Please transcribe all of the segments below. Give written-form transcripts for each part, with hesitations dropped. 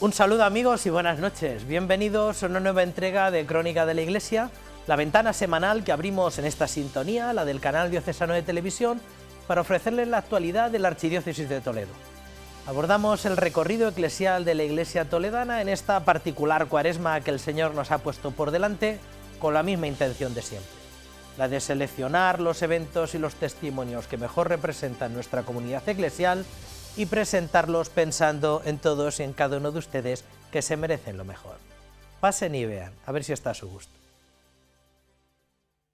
Un saludo amigos y buenas noches, bienvenidos a una nueva entrega de Crónica de la Iglesia, la ventana semanal que abrimos en esta sintonía, la del canal diocesano de televisión, para ofrecerles la actualidad de la Archidiócesis de Toledo. Abordamos el recorrido eclesial de la Iglesia toledana en esta particular cuaresma que el Señor nos ha puesto por delante, con la misma intención de siempre, la de seleccionar los eventos y los testimonios que mejor representan nuestra comunidad eclesial y presentarlos pensando en todos y en cada uno de ustedes que se merecen lo mejor. Pasen y vean, a ver si está a su gusto.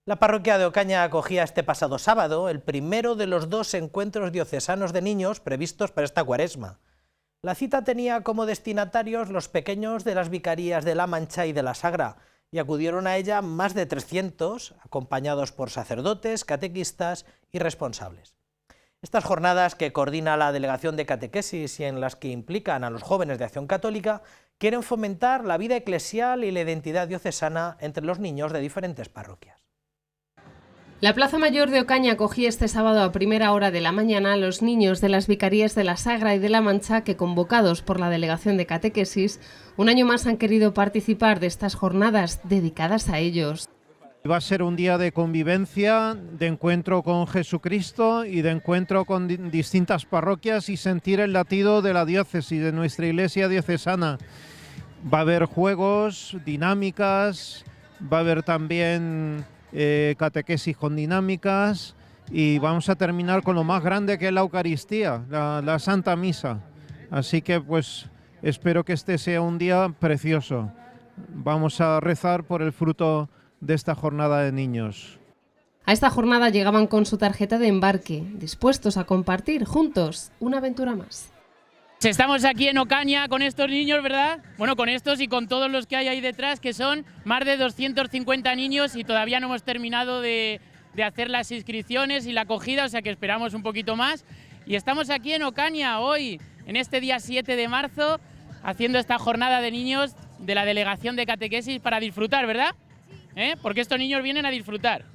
La parroquia de Ocaña acogía este pasado sábado el primero de los 2 encuentros diocesanos de niños previstos para esta cuaresma. La cita tenía como destinatarios los pequeños de las vicarías de La Mancha y de la Sagra, y acudieron a ella más de 300, acompañados por sacerdotes, catequistas y responsables. Estas jornadas que coordina la Delegación de Catequesis y en las que implican a los jóvenes de Acción Católica quieren fomentar la vida eclesial y la identidad diocesana entre los niños de diferentes parroquias. La Plaza Mayor de Ocaña acogía este sábado a primera hora de la mañana a los niños de las vicarías de la Sagra y de la Mancha que, convocados por la Delegación de Catequesis, un año más han querido participar de estas jornadas dedicadas a ellos. Va a ser un día de convivencia, de encuentro con Jesucristo y de encuentro con distintas parroquias y sentir el latido de la diócesis, de nuestra iglesia diocesana. Va a haber juegos, dinámicas, va a haber también catequesis con dinámicas y vamos a terminar con lo más grande que es la Eucaristía, la Santa Misa. Así que pues espero que este sea un día precioso. Vamos a rezar por el fruto de esta jornada de niños. A esta jornada llegaban con su tarjeta de embarque, dispuestos a compartir juntos una aventura más. Estamos aquí en Ocaña con estos niños, ¿verdad? Bueno, con estos y con todos los que hay ahí detrás, que son más de 250 niños y todavía no hemos terminado de hacer las inscripciones y la acogida, o sea que esperamos un poquito más. Y estamos aquí en Ocaña hoy, en este día 7 de marzo, haciendo esta jornada de niños de la Delegación de Catequesis para disfrutar, ¿verdad? Porque estos niños vienen a disfrutar,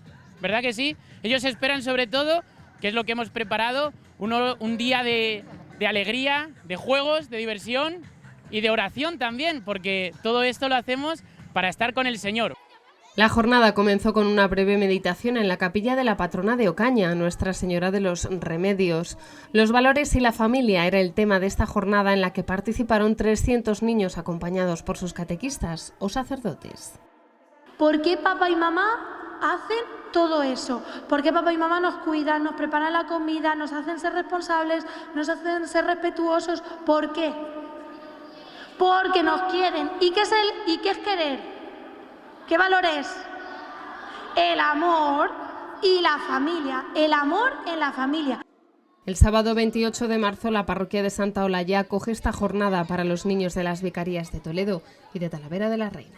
¿verdad que sí? Ellos esperan sobre todo, que es lo que hemos preparado, un día de alegría, de juegos, de diversión y de oración también, porque todo esto lo hacemos para estar con el Señor. La jornada comenzó con una breve meditación en la capilla de la patrona de Ocaña, Nuestra Señora de los Remedios. Los valores y la familia era el tema de esta jornada en la que participaron 300 niños acompañados por sus catequistas o sacerdotes. ¿Por qué papá y mamá hacen todo eso? ¿Por qué papá y mamá nos cuidan, nos preparan la comida, nos hacen ser responsables, nos hacen ser respetuosos? ¿Por qué? Porque nos quieren. ¿Y qué es querer? ¿Qué valor es? El amor y la familia. El amor en la familia. El sábado 28 de marzo la parroquia de Santa Olaya acoge esta jornada para los niños de las vicarías de Toledo y de Talavera de la Reina.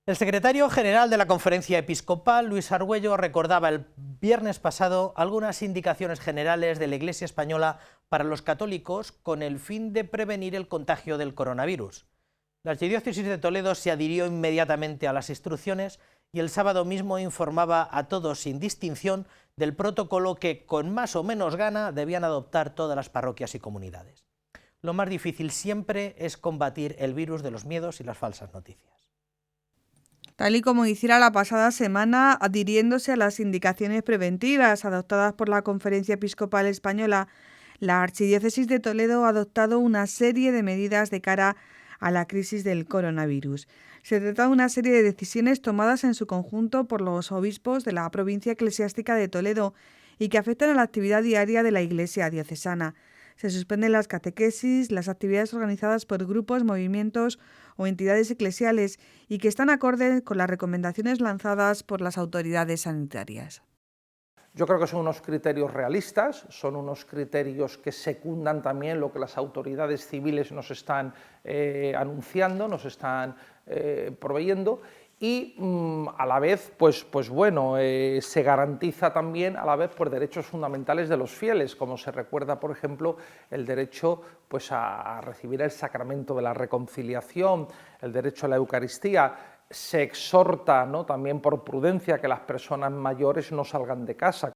El secretario general de la Conferencia Episcopal, Luis Argüello, recordaba el viernes pasado algunas indicaciones generales de la Iglesia española para los católicos con el fin de prevenir el contagio del coronavirus. La Archidiócesis de Toledo se adhirió inmediatamente a las instrucciones y el sábado mismo informaba a todos sin distinción del protocolo que con más o menos gana debían adoptar todas las parroquias y comunidades. Lo más difícil siempre es combatir el virus de los miedos y las falsas noticias. Tal y como hiciera la pasada semana, adhiriéndose a las indicaciones preventivas adoptadas por la Conferencia Episcopal Española, la Archidiócesis de Toledo ha adoptado una serie de medidas de cara a la crisis del coronavirus. Se trata de una serie de decisiones tomadas en su conjunto por los obispos de la provincia eclesiástica de Toledo y que afectan a la actividad diaria de la Iglesia diocesana. Se suspenden las catequesis, las actividades organizadas por grupos, movimientos o entidades eclesiales y que están acordes con las recomendaciones lanzadas por las autoridades sanitarias. Yo creo que son unos criterios realistas, son unos criterios que secundan también lo que las autoridades civiles nos están anunciando, nos están proveyendo y a la vez se garantiza también a la vez por derechos fundamentales de los fieles, como se recuerda, por ejemplo, el derecho a recibir el sacramento de la reconciliación, el derecho a la Eucaristía. Se exhorta, ¿no?, también por prudencia, que las personas mayores no salgan de casa.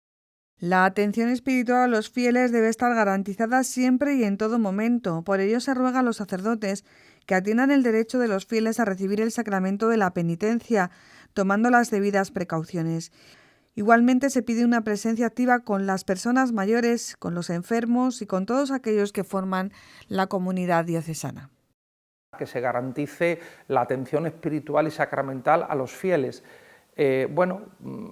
La atención espiritual a los fieles debe estar garantizada siempre y en todo momento. Por ello se ruega a los sacerdotes que atiendan el derecho de los fieles a recibir el sacramento de la penitencia, tomando las debidas precauciones. Igualmente se pide una presencia activa con las personas mayores, con los enfermos y con todos aquellos que forman la comunidad diocesana. Que se garantice la atención espiritual y sacramental a los fieles.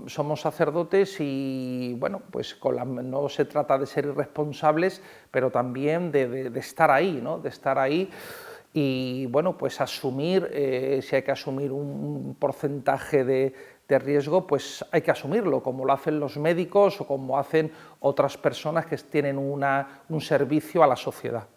Somos sacerdotes y pues no se trata de ser irresponsables, pero también de estar ahí, ¿no? De estar ahí y pues asumir, si hay que asumir un porcentaje de riesgo, pues hay que asumirlo, como lo hacen los médicos o como hacen otras personas que tienen un servicio a la sociedad.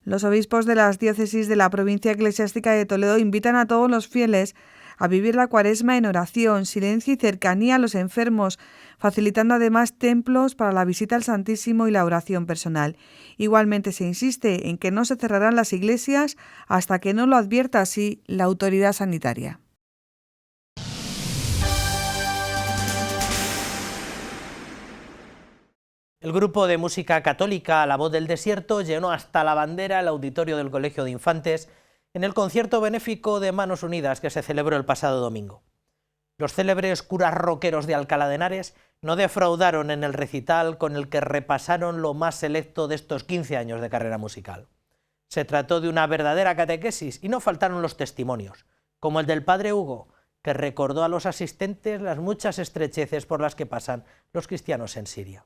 Los obispos de las diócesis de la provincia eclesiástica de Toledo invitan a todos los fieles a vivir la Cuaresma en oración, silencio y cercanía a los enfermos, facilitando además templos para la visita al Santísimo y la oración personal. Igualmente se insiste en que no se cerrarán las iglesias hasta que no lo advierta así la autoridad sanitaria. El grupo de música católica La Voz del Desierto llenó hasta la bandera el auditorio del Colegio de Infantes en el concierto benéfico de Manos Unidas que se celebró el pasado domingo. Los célebres curas roqueros de Alcalá de Henares no defraudaron en el recital con el que repasaron lo más selecto de estos 15 años de carrera musical. Se trató de una verdadera catequesis y no faltaron los testimonios, como el del padre Hugo, que recordó a los asistentes las muchas estrecheces por las que pasan los cristianos en Siria.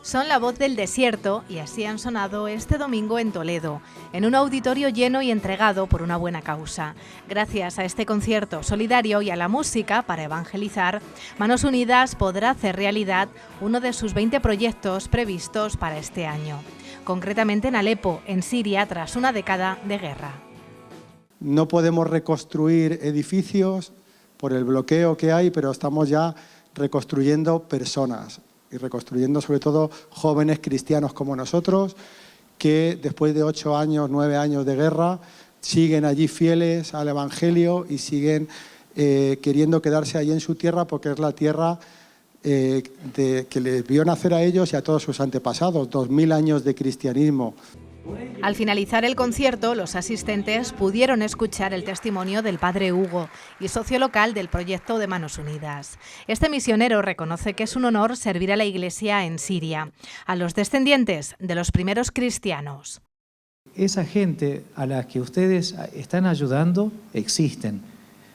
Son La Voz del Desierto y así han sonado este domingo en Toledo, en un auditorio lleno y entregado por una buena causa. Gracias a este concierto solidario y a la música para evangelizar, Manos Unidas podrá hacer realidad uno de sus 20 proyectos previstos para este año, concretamente en Alepo, en Siria, tras una década de guerra. No podemos reconstruir edificios por el bloqueo que hay, pero estamos ya reconstruyendo personas. Y reconstruyendo sobre todo jóvenes cristianos como nosotros, que después de 8 años, 9 años de guerra, siguen allí fieles al Evangelio y siguen queriendo quedarse allí en su tierra porque es la tierra que les vio nacer a ellos y a todos sus antepasados, 2000 años de cristianismo. Al finalizar el concierto, los asistentes pudieron escuchar el testimonio del padre Hugo y socio local del proyecto de Manos Unidas. Este misionero reconoce que es un honor servir a la Iglesia en Siria, a los descendientes de los primeros cristianos. Esa gente a la que ustedes están ayudando existen.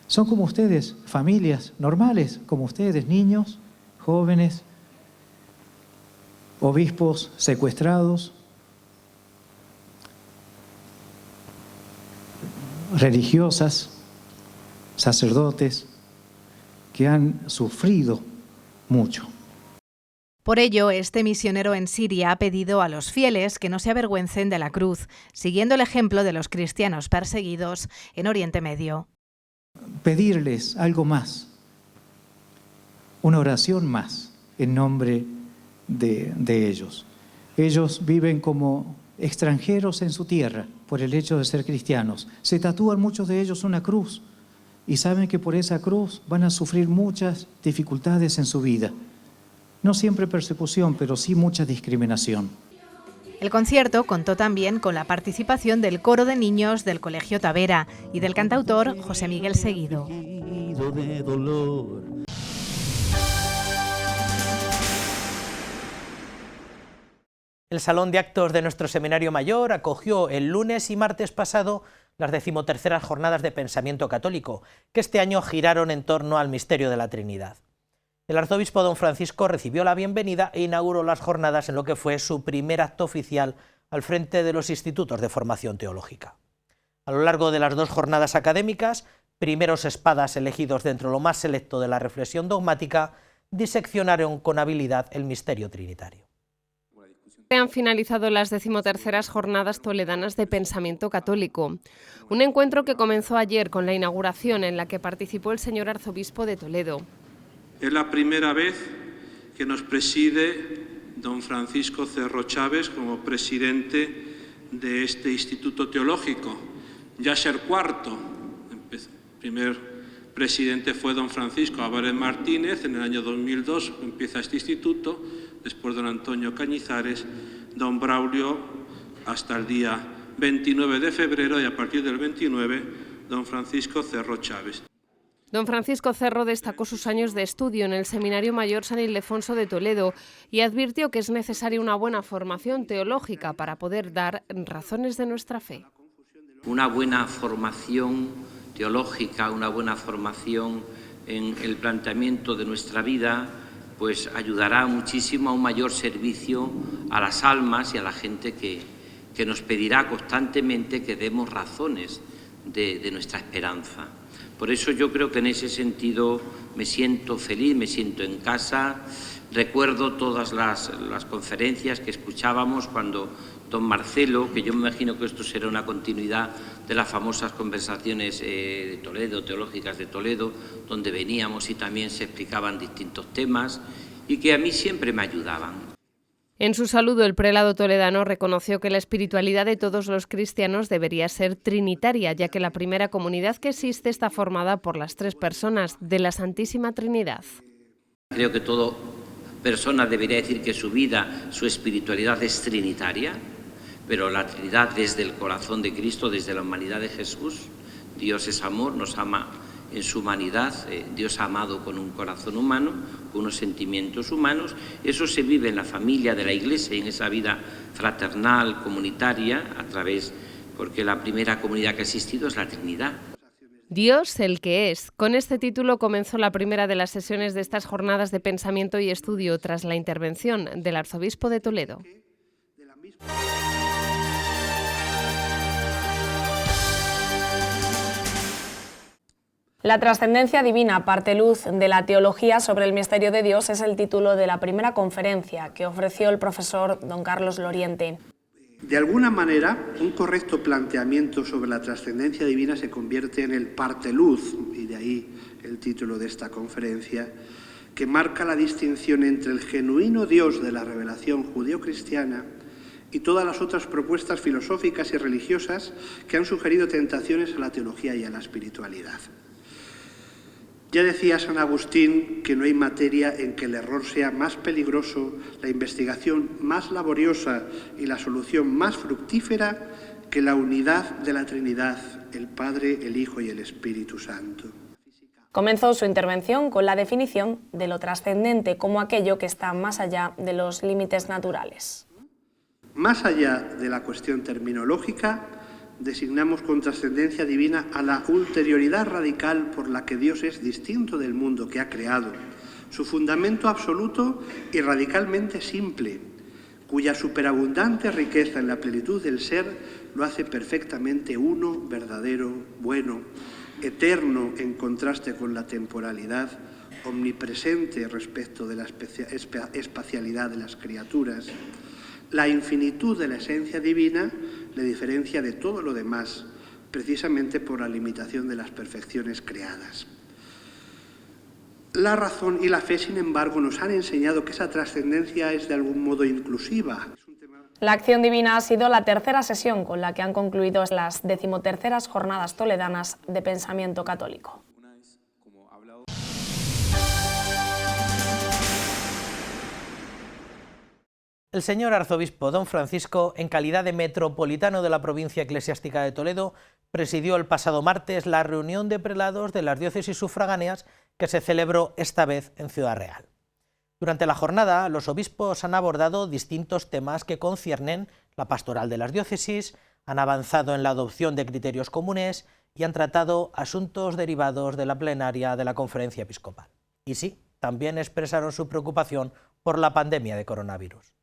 Son como ustedes, familias normales, como ustedes, niños, jóvenes, obispos secuestrados, religiosas, sacerdotes, que han sufrido mucho. Por ello, este misionero en Siria ha pedido a los fieles que no se avergüencen de la cruz, siguiendo el ejemplo de los cristianos perseguidos en Oriente Medio. Pedirles algo más, una oración más en nombre de ellos. Ellos viven como extranjeros en su tierra por el hecho de ser cristianos. Se tatúan muchos de ellos una cruz y saben que por esa cruz van a sufrir muchas dificultades en su vida. No siempre persecución, pero sí mucha discriminación. El concierto contó también con la participación del coro de niños del Colegio Tavera y del cantautor José Miguel Seguido. El Salón de Actos de nuestro Seminario Mayor acogió el lunes y martes pasado las 13º Jornadas de Pensamiento Católico, que este año giraron en torno al misterio de la Trinidad. El arzobispo don Francisco recibió la bienvenida e inauguró las jornadas en lo que fue su primer acto oficial al frente de los institutos de formación teológica. A lo largo de las 2 jornadas académicas, primeros espadas elegidos dentro de lo más selecto de la reflexión dogmática, diseccionaron con habilidad el misterio trinitario. parte han finalizado las 13º Jornadas Toledanas de Pensamiento Católico. Un encuentro que comenzó ayer con la inauguración en la que participó el señor arzobispo de Toledo. Es la primera vez que nos preside don Francisco Cerro Chaves como presidente de este Instituto Teológico. Ya ser cuarto. El primer presidente fue don Francisco Álvarez Martínez, en el año 2002 empieza este instituto, después don Antonio Cañizares, don Braulio hasta el día 29 de febrero y a partir del 29 don Francisco Cerro Chaves. Don Francisco Cerro destacó sus años de estudio en el Seminario Mayor San Ildefonso de Toledo y advirtió que es necesaria una buena formación teológica para poder dar razones de nuestra fe. Una buena formación teológica, una buena formación en el planteamiento de nuestra vida, pues ayudará muchísimo a un mayor servicio a las almas y a la gente que nos pedirá constantemente que demos razones de nuestra esperanza. Por eso yo creo que en ese sentido me siento feliz, me siento en casa. Recuerdo todas las conferencias que escuchábamos cuando don Marcelo, que yo me imagino que esto será una continuidad de las famosas conversaciones de Toledo, teológicas de Toledo, donde veníamos y también se explicaban distintos temas y que a mí siempre me ayudaban. En su saludo, el prelado toledano reconoció que la espiritualidad de todos los cristianos debería ser trinitaria, ya que la primera comunidad que existe está formada por las 3 personas de la Santísima Trinidad. Creo que toda persona debería decir que su vida, su espiritualidad es trinitaria, pero la Trinidad desde el corazón de Cristo, desde la humanidad de Jesús. Dios es amor, nos ama en su humanidad, Dios ha amado con un corazón humano, con unos sentimientos humanos. Eso se vive en la familia de la Iglesia y en esa vida fraternal, comunitaria, porque la primera comunidad que ha existido es la Trinidad. Dios el que es. Con este título comenzó la primera de las sesiones de estas jornadas de pensamiento y estudio tras la intervención del arzobispo de Toledo. La trascendencia divina, parte luz de la teología sobre el misterio de Dios, es el título de la primera conferencia que ofreció el profesor don Carlos Loriente. De alguna manera, un correcto planteamiento sobre la trascendencia divina se convierte en el parte luz, y de ahí el título de esta conferencia, que marca la distinción entre el genuino Dios de la revelación judío-cristiana y todas las otras propuestas filosóficas y religiosas que han sugerido tentaciones a la teología y a la espiritualidad. Ya decía San Agustín que no hay materia en que el error sea más peligroso, la investigación más laboriosa y la solución más fructífera que la unidad de la Trinidad, el Padre, el Hijo y el Espíritu Santo. Comenzó su intervención con la definición de lo trascendente como aquello que está más allá de los límites naturales. Más allá de la cuestión terminológica, designamos con trascendencia divina a la ulterioridad radical por la que Dios es distinto del mundo que ha creado, su fundamento absoluto y radicalmente simple, cuya superabundante riqueza en la plenitud del ser lo hace perfectamente uno, verdadero, bueno, eterno en contraste con la temporalidad, omnipresente respecto de la espacialidad de las criaturas. La infinitud de la esencia divina le diferencia de todo lo demás, precisamente por la limitación de las perfecciones creadas. La razón y la fe, sin embargo, nos han enseñado que esa trascendencia es de algún modo inclusiva. La acción divina ha sido la tercera sesión con la que han concluido las 13º Jornadas Toledanas de Pensamiento Católico. El señor arzobispo don Francisco, en calidad de metropolitano de la provincia eclesiástica de Toledo, presidió el pasado martes la reunión de prelados de las diócesis sufragáneas que se celebró esta vez en Ciudad Real. Durante la jornada, los obispos han abordado distintos temas que conciernen la pastoral de las diócesis, han avanzado en la adopción de criterios comunes y han tratado asuntos derivados de la plenaria de la Conferencia Episcopal. Y sí, también expresaron su preocupación por la pandemia de coronavirus.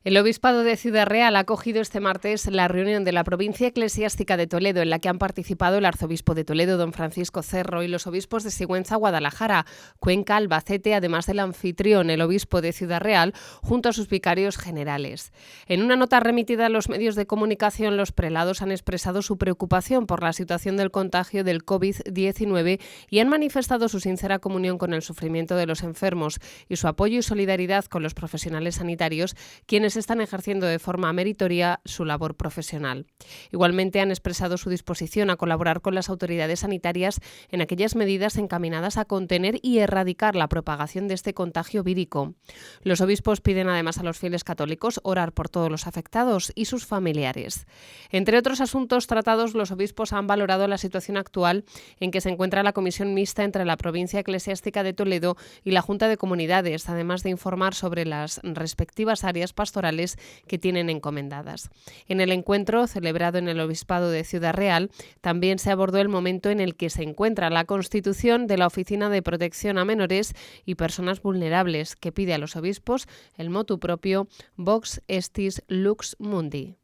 El Obispado de Ciudad Real ha acogido este martes la reunión de la Provincia Eclesiástica de Toledo, en la que han participado el arzobispo de Toledo, don Francisco Cerro, y los obispos de Sigüenza, Guadalajara, Cuenca, Albacete, además del anfitrión, el obispo de Ciudad Real, junto a sus vicarios generales. En una nota remitida a los medios de comunicación, los prelados han expresado su preocupación por la situación del contagio del COVID-19 y han manifestado su sincera comunión con el sufrimiento de los enfermos y su apoyo y solidaridad con los profesionales sanitarios, quienes están ejerciendo de forma meritoria su labor profesional. Igualmente han expresado su disposición a colaborar con las autoridades sanitarias en aquellas medidas encaminadas a contener y erradicar la propagación de este contagio vírico. Los obispos piden además a los fieles católicos orar por todos los afectados y sus familiares. Entre otros asuntos tratados, los obispos han valorado la situación actual en que se encuentra la comisión mixta entre la Provincia Eclesiástica de Toledo y la Junta de Comunidades, además de informar sobre las respectivas áreas pastorales que tienen encomendadas. En el encuentro, celebrado en el Obispado de Ciudad Real, también se abordó el momento en el que se encuentra la constitución de la Oficina de Protección a Menores y Personas Vulnerables, que pide a los obispos el motu propio Vox Estis Lux Mundi.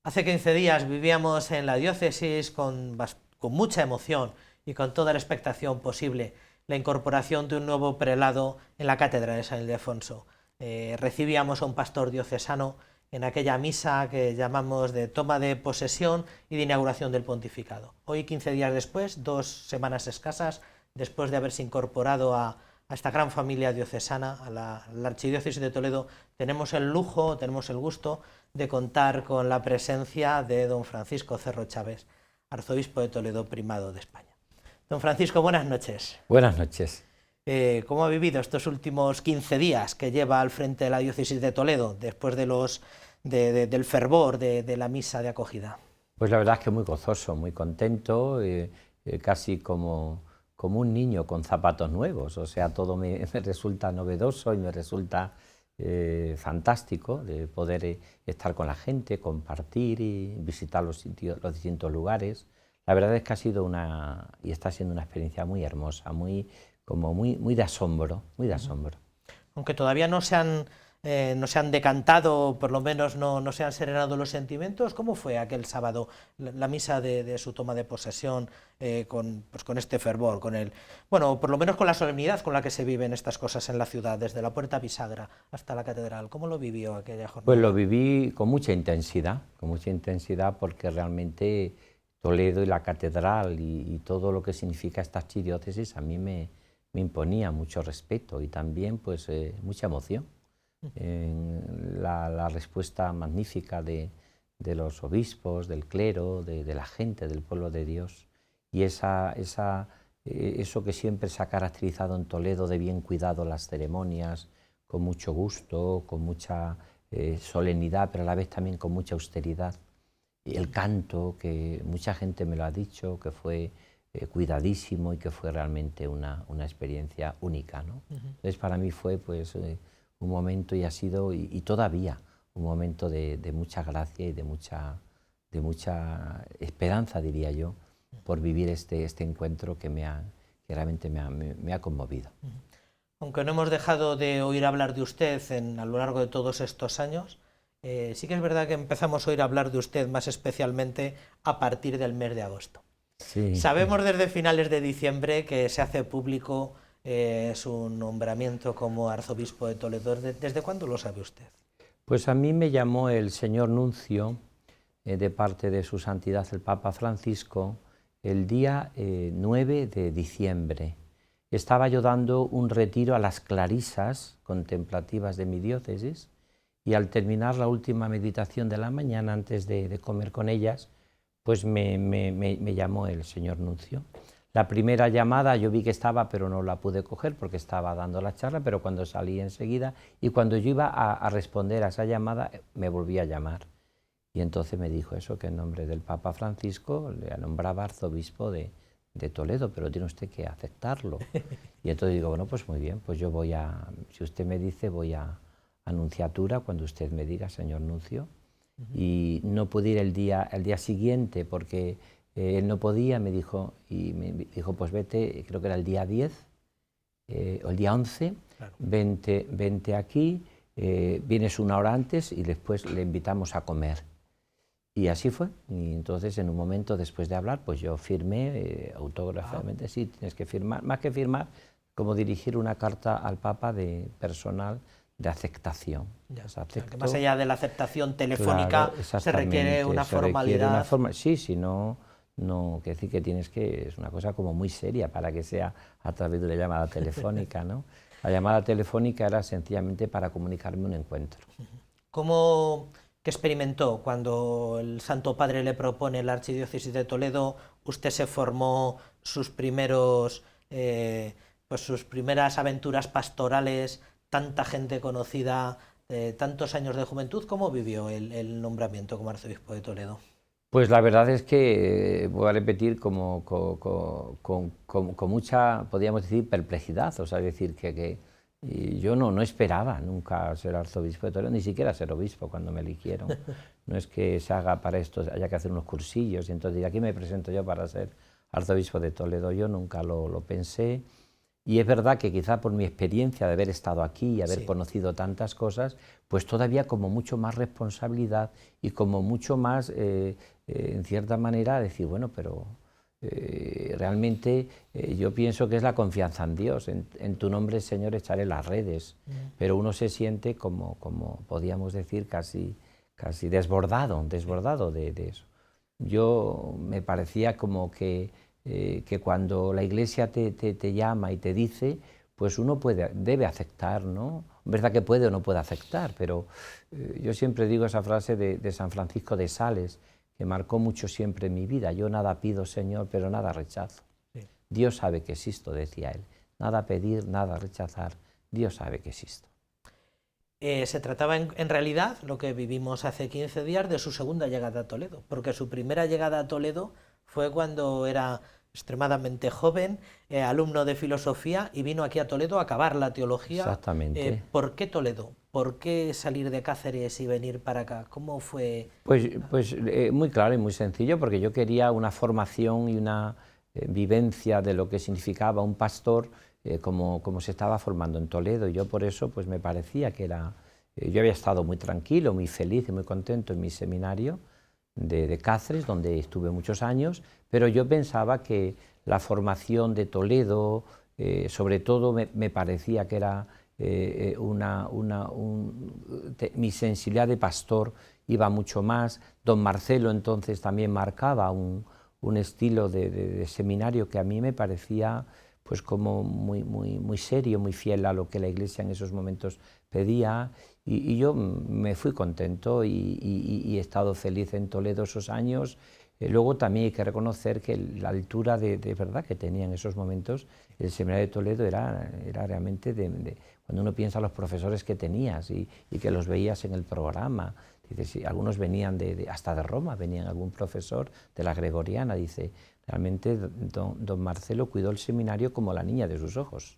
Hace 15 días vivíamos en la diócesis con mucha emoción y con toda la expectación posible la incorporación de un nuevo prelado en la Cátedra de San Ildefonso. Recibíamos a un pastor diocesano en aquella misa que llamamos de toma de posesión y de inauguración del pontificado. Hoy, 15 días después, 2 semanas escasas, después de haberse incorporado a esta gran familia diocesana, a la Archidiócesis de Toledo, tenemos el lujo, tenemos el gusto de contar con la presencia de don Francisco Cerro Chaves, arzobispo de Toledo, primado de España. Don Francisco, buenas noches. Buenas noches. ¿Cómo ha vivido estos últimos 15 días que lleva al frente de la diócesis de Toledo, después de del fervor de la misa de acogida? Pues la verdad es que muy gozoso, muy contento, casi como un niño con zapatos nuevos. O sea, todo me resulta novedoso y me resulta fantástico de poder estar con la gente, compartir y visitar los distintos lugares. La verdad es que ha sido y está siendo una experiencia muy hermosa, muy de asombro, muy de asombro. Aunque todavía no se han decantado, por lo menos no se han serenado los sentimientos, ¿cómo fue aquel sábado la misa de su toma de posesión con este fervor, por lo menos con la solemnidad con la que se viven estas cosas en la ciudad, desde la Puerta Bisagra hasta la catedral? ¿Cómo lo vivió aquella jornada? Pues lo viví con mucha intensidad porque realmente Toledo y la catedral y todo lo que significa esta archidiócesis a mí me imponía mucho respeto y también pues mucha emoción. La respuesta magnífica de los obispos, del clero, de la gente, del pueblo de Dios, y eso que siempre se ha caracterizado en Toledo de bien cuidado las ceremonias, con mucho gusto, con mucha solemnidad, pero a la vez también con mucha austeridad. Y el canto, que mucha gente me lo ha dicho, que fue cuidadísimo y que fue realmente una experiencia única, ¿no? Entonces para mí fue pues un momento y ha sido y todavía un momento de mucha gracia y de mucha esperanza, diría yo, por vivir este encuentro que realmente me ha conmovido. Aunque no hemos dejado de oír hablar de usted a lo largo de todos estos años, sí que es verdad que empezamos a oír hablar de usted más especialmente a partir del mes de agosto. Sí. Sabemos desde finales de diciembre que se hace público su nombramiento como arzobispo de Toledo. ¿Desde cuándo lo sabe usted? Pues a mí me llamó el señor nuncio de parte de su santidad el Papa Francisco el día 9 de diciembre. Estaba yo dando un retiro a las clarisas contemplativas de mi diócesis y al terminar la última meditación de la mañana, antes de comer con ellas, pues me llamó el señor nuncio. La primera llamada yo vi que estaba, pero no la pude coger porque estaba dando la charla, pero cuando salí enseguida y cuando yo iba a responder a esa llamada, me volví a llamar. Y entonces me dijo eso, que en nombre del Papa Francisco le nombraba arzobispo de Toledo, pero tiene usted que aceptarlo. Y entonces digo, bueno, pues muy bien, pues yo voy si usted me dice, voy a nunciatura cuando usted me diga, señor nuncio. Y no pude ir el día siguiente porque él no podía, me dijo, pues vete, creo que era el día 10 o el día 11, claro. vente aquí, vienes una hora antes y después le invitamos a comer. Y así fue, y entonces en un momento después de hablar, pues yo firmé autógrafamente, sí, tienes que firmar, más que firmar, como dirigir una carta al Papa de personal de aceptación. Ya, o sea, que más allá de la aceptación telefónica, claro, se requiere una formalidad. Sí, no, quiere decir que es una cosa como muy seria para que sea a través de una llamada telefónica, ¿no? La llamada telefónica era sencillamente para comunicarme un encuentro. ¿Cómo que experimentó cuando el Santo Padre le propone la Archidiócesis de Toledo? Usted se formó sus primeras aventuras pastorales, tanta gente conocida, tantos años de juventud. ¿Cómo vivió el nombramiento como arzobispo de Toledo? Pues la verdad es que, voy a repetir, con mucha, podríamos decir, perplejidad. O sea, decir que yo no esperaba nunca ser arzobispo de Toledo, ni siquiera ser obispo cuando me eligieron. No es que se haga para esto, haya que hacer unos cursillos y entonces aquí me presento yo para ser arzobispo de Toledo. Yo nunca lo pensé. Y es verdad que quizá por mi experiencia de haber estado aquí y haber conocido tantas cosas, pues todavía como mucho más responsabilidad y como mucho más, en cierta manera, decir, bueno, pero realmente yo pienso que es la confianza en Dios. En tu nombre, Señor, echaré las redes. Pero uno se siente como podríamos decir, casi desbordado de eso. Yo me parecía como que cuando la Iglesia te llama y te dice, pues uno debe aceptar, ¿no? Es verdad que puede o no puede aceptar, pero yo siempre digo esa frase de San Francisco de Sales, que marcó mucho siempre mi vida: yo nada pido, Señor, pero nada rechazo. Sí. Dios sabe que existo, decía él. Nada pedir, nada rechazar, Dios sabe que existo. Se trataba en realidad, lo que vivimos hace 15 días, de su segunda llegada a Toledo, porque su primera llegada a Toledo fue cuando era extremadamente joven, alumno de filosofía, y vino aquí a Toledo a acabar la teología. Exactamente. ¿Por qué Toledo? ¿Por qué salir de Cáceres y venir para acá? ¿Cómo fue? Pues muy claro y muy sencillo, porque yo quería una formación y una vivencia de lo que significaba un pastor como se estaba formando en Toledo, y yo por eso pues me parecía que era... yo había estado muy tranquilo, muy feliz y muy contento en mi seminario de Cáceres, donde estuve muchos años, pero yo pensaba que la formación de Toledo, sobre todo me parecía que era mi sensibilidad de pastor iba mucho más. Don Marcelo entonces también marcaba un estilo de seminario que a mí me parecía pues como muy serio, muy fiel a lo que la Iglesia en esos momentos pedía, y yo me fui contento y he estado feliz en Toledo esos años. Luego también hay que reconocer que la altura de verdad que tenía en esos momentos el seminario de Toledo era realmente cuando uno piensa los profesores que tenías y que los veías en el programa. Dice, sí, algunos venían hasta de Roma, venían algún profesor de la Gregoriana, dice, realmente don Marcelo cuidó el seminario como la niña de sus ojos.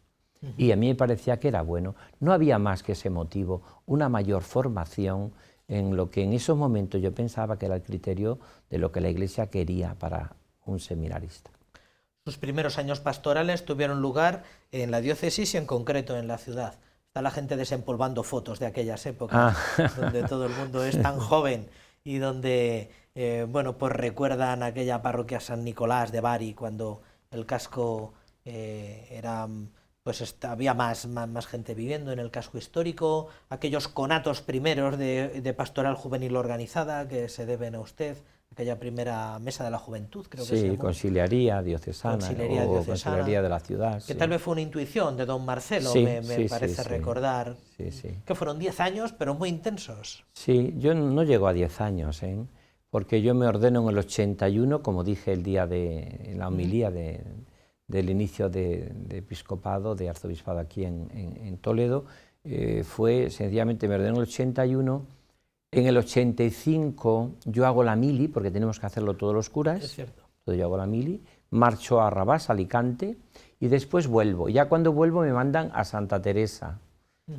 Y a mí me parecía que era bueno. No había más que ese motivo, una mayor formación en lo que en esos momentos yo pensaba que era el criterio de lo que la Iglesia quería para un seminarista. Sus primeros años pastorales tuvieron lugar en la diócesis y en concreto en la ciudad. Está la gente desempolvando fotos de aquellas épocas, donde todo el mundo es tan joven y donde bueno, pues recuerdan aquella parroquia San Nicolás de Bari, cuando el casco era... pues había más gente viviendo en el casco histórico, aquellos conatos primeros de pastoral juvenil organizada que se deben a usted, aquella primera mesa de la juventud, creo que se llamó. Sí, conciliaría diocesana, conciliaría de la ciudad. Que tal vez fue una intuición de don Marcelo, me parece recordar. Que fueron 10 años, pero muy intensos. Sí, yo no llego a 10 años, porque yo me ordeno en el 81, como dije el día en la homilía del inicio de episcopado, de arzobispado aquí en Toledo, fue sencillamente, me ordenó en el 81, en el 85 yo hago la mili, porque tenemos que hacerlo todos los curas, es cierto. Entonces yo hago la mili, marcho a Rabás, Alicante, y después vuelvo. Ya cuando vuelvo me mandan a Santa Teresa,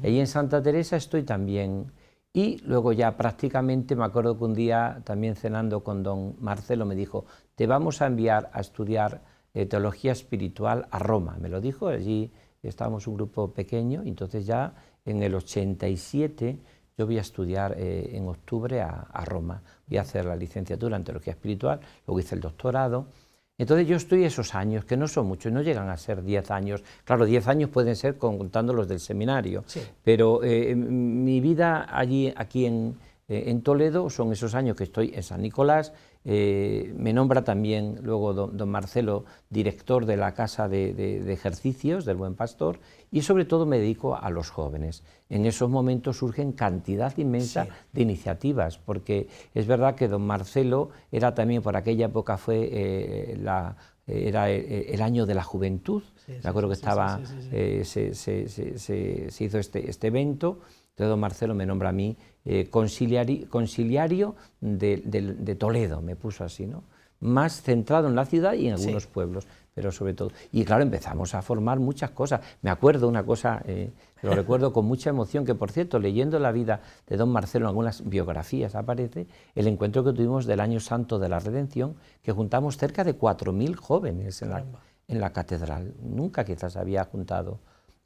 y en Santa Teresa estoy también, Y luego ya prácticamente me acuerdo que un día también cenando con don Marcelo me dijo, te vamos a enviar a estudiar teología espiritual a Roma. Me lo dijo, allí estábamos un grupo pequeño, y entonces ya en el 87 yo voy a estudiar en octubre a Roma. Voy a hacer la licenciatura en teología espiritual, luego hice el doctorado. Entonces yo estoy esos años, que no son muchos, no llegan a ser 10 años. Claro, 10 años pueden ser contando los del seminario, sí. Pero mi vida aquí en Toledo son esos años que estoy en San Nicolás. Me nombra también luego don Marcelo director de la Casa de Ejercicios del Buen Pastor, y sobre todo me dedico a los jóvenes. En esos momentos surgen cantidad inmensa de iniciativas, porque es verdad que don Marcelo era también, por aquella época fue era el año de la juventud, me acuerdo que estaba, se hizo este evento. Entonces don Marcelo me nombra a mí conciliario de Toledo, me puso así, ¿no? Más centrado en la ciudad y en algunos pueblos, pero sobre todo. Y claro, empezamos a formar muchas cosas. Me acuerdo una cosa, lo recuerdo con mucha emoción, que por cierto, leyendo la vida de don Marcelo, en algunas biografías aparece, el encuentro que tuvimos del Año Santo de la Redención, que juntamos cerca de 4.000 jóvenes en la catedral. Nunca quizás había juntado.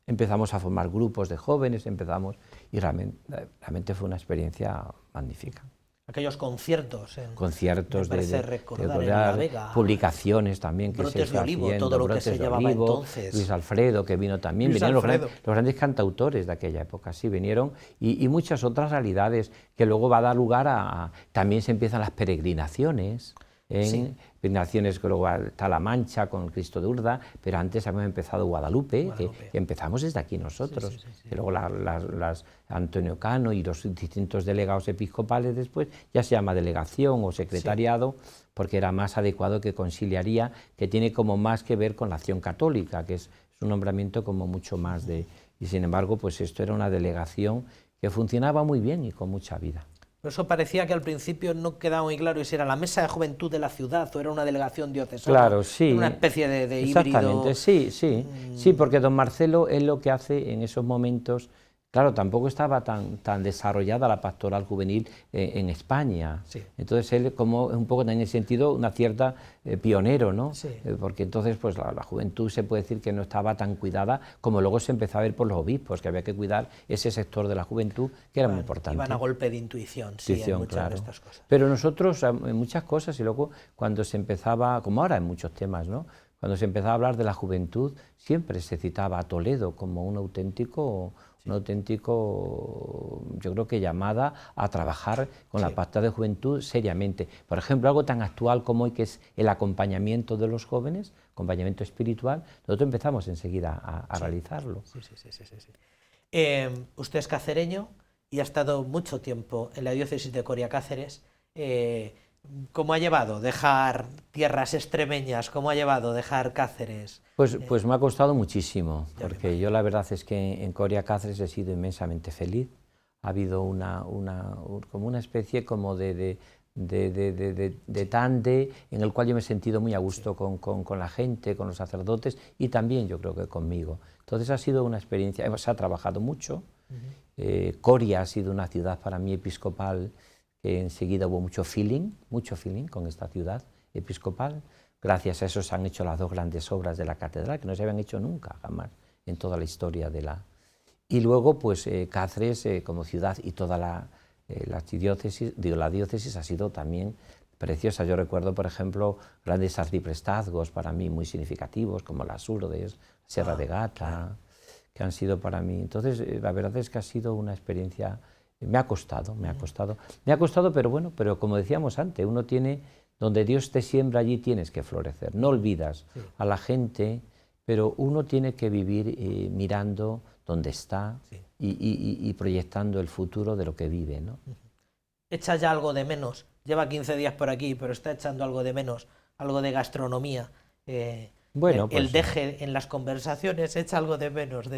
Empezamos a formar grupos de jóvenes, y realmente fue una experiencia magnífica. Aquellos conciertos. Conciertos de recordar en La Vega, publicaciones también que Brotes se de Olivo, haciendo, todo lo que se llevaba entonces. Luis Alfredo, que vino también, vinieron los grandes cantautores de aquella época, sí, vinieron, y muchas otras realidades que luego va a dar lugar a también se empiezan las peregrinaciones. Peregrinaciones que luego está La Mancha con Cristo de Urda, pero antes habíamos empezado Guadalupe. Que empezamos desde aquí nosotros, que luego las Antonio Cano y los distintos delegados episcopales después ya se llama delegación o secretariado, porque era más adecuado que conciliaría, que tiene como más que ver con la acción católica, que es un nombramiento como mucho más de... Y sin embargo, pues esto era una delegación que funcionaba muy bien y con mucha vida. Eso parecía que al principio no quedaba muy claro si era la Mesa de Juventud de la ciudad o era una delegación diocesana. Claro, sí. Una especie de híbrido. Exactamente, sí, porque don Marcelo es lo que hace en esos momentos. Claro, tampoco estaba tan desarrollada la pastoral juvenil en España. Entonces él, como un poco en ese sentido, una cierta pionero, ¿no? Porque entonces pues la juventud se puede decir que no estaba tan cuidada como luego se empezó a ver por los obispos, que había que cuidar ese sector de la juventud que era muy importante. Iban a golpe de intuición, en muchas de estas cosas. Pero nosotros en muchas cosas, y luego cuando se empezaba, como ahora en muchos temas, ¿no? Cuando se empezaba a hablar de la juventud, siempre se citaba a Toledo como un auténtico, yo creo que llamada a trabajar con la pastoral de juventud seriamente. Por ejemplo, algo tan actual como hoy, que es el acompañamiento de los jóvenes, acompañamiento espiritual, nosotros empezamos enseguida a realizarlo. Usted es cacereño y ha estado mucho tiempo en la diócesis de Coria Cáceres. ¿Cómo ha llevado dejar tierras extremeñas? ¿Cómo ha llevado dejar Cáceres? Pues me ha costado muchísimo, porque yo la verdad es que en Coria Cáceres he sido inmensamente feliz. Ha habido como una especie como de tande en el cual yo me he sentido muy a gusto con la gente, con los sacerdotes y también yo creo que conmigo. Entonces ha sido una experiencia, se ha trabajado mucho. Coria ha sido una ciudad para mí episcopal, que enseguida hubo mucho feeling con esta ciudad episcopal. Gracias a eso se han hecho las dos grandes obras de la catedral, que no se habían hecho nunca, jamás, en toda la historia de la... Y luego, pues, Cáceres como ciudad y toda la diócesis ha sido también preciosa. Yo recuerdo, por ejemplo, grandes arciprestazgos para mí muy significativos, como las Urdes, Sierra de Gata, que han sido para mí... Entonces, la verdad es que ha sido una experiencia... Me ha costado, pero bueno, pero como decíamos antes, uno tiene, donde Dios te siembra, allí tienes que florecer. No olvidas a la gente, pero uno tiene que vivir mirando dónde está y proyectando el futuro de lo que vive, ¿no? Echa ya algo de menos, lleva 15 días por aquí, pero está echando algo de menos, algo de gastronomía. Bueno, pues, el deje en las conversaciones, echa algo de menos.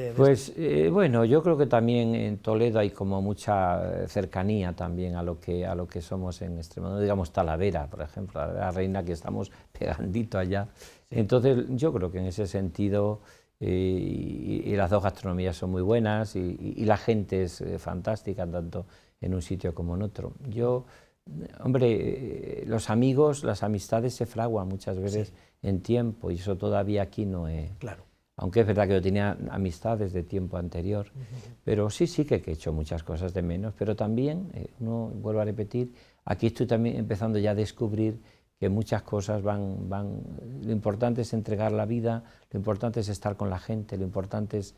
Bueno, yo creo que también en Toledo hay como mucha cercanía también a lo que somos en Extremadura, digamos Talavera, por ejemplo, la Reina, que estamos pegandito allá. Entonces yo creo que en ese sentido y las dos gastronomías son muy buenas y la gente es fantástica, tanto en un sitio como en otro. Hombre, los amigos, las amistades se fraguan muchas veces en tiempo, y eso todavía aquí no es. Claro. Aunque es verdad que yo tenía amistades de tiempo anterior, pero sí que he hecho muchas cosas de menos, pero también, vuelvo a repetir, aquí estoy también empezando ya a descubrir que muchas cosas lo importante es entregar la vida, lo importante es estar con la gente, lo importante es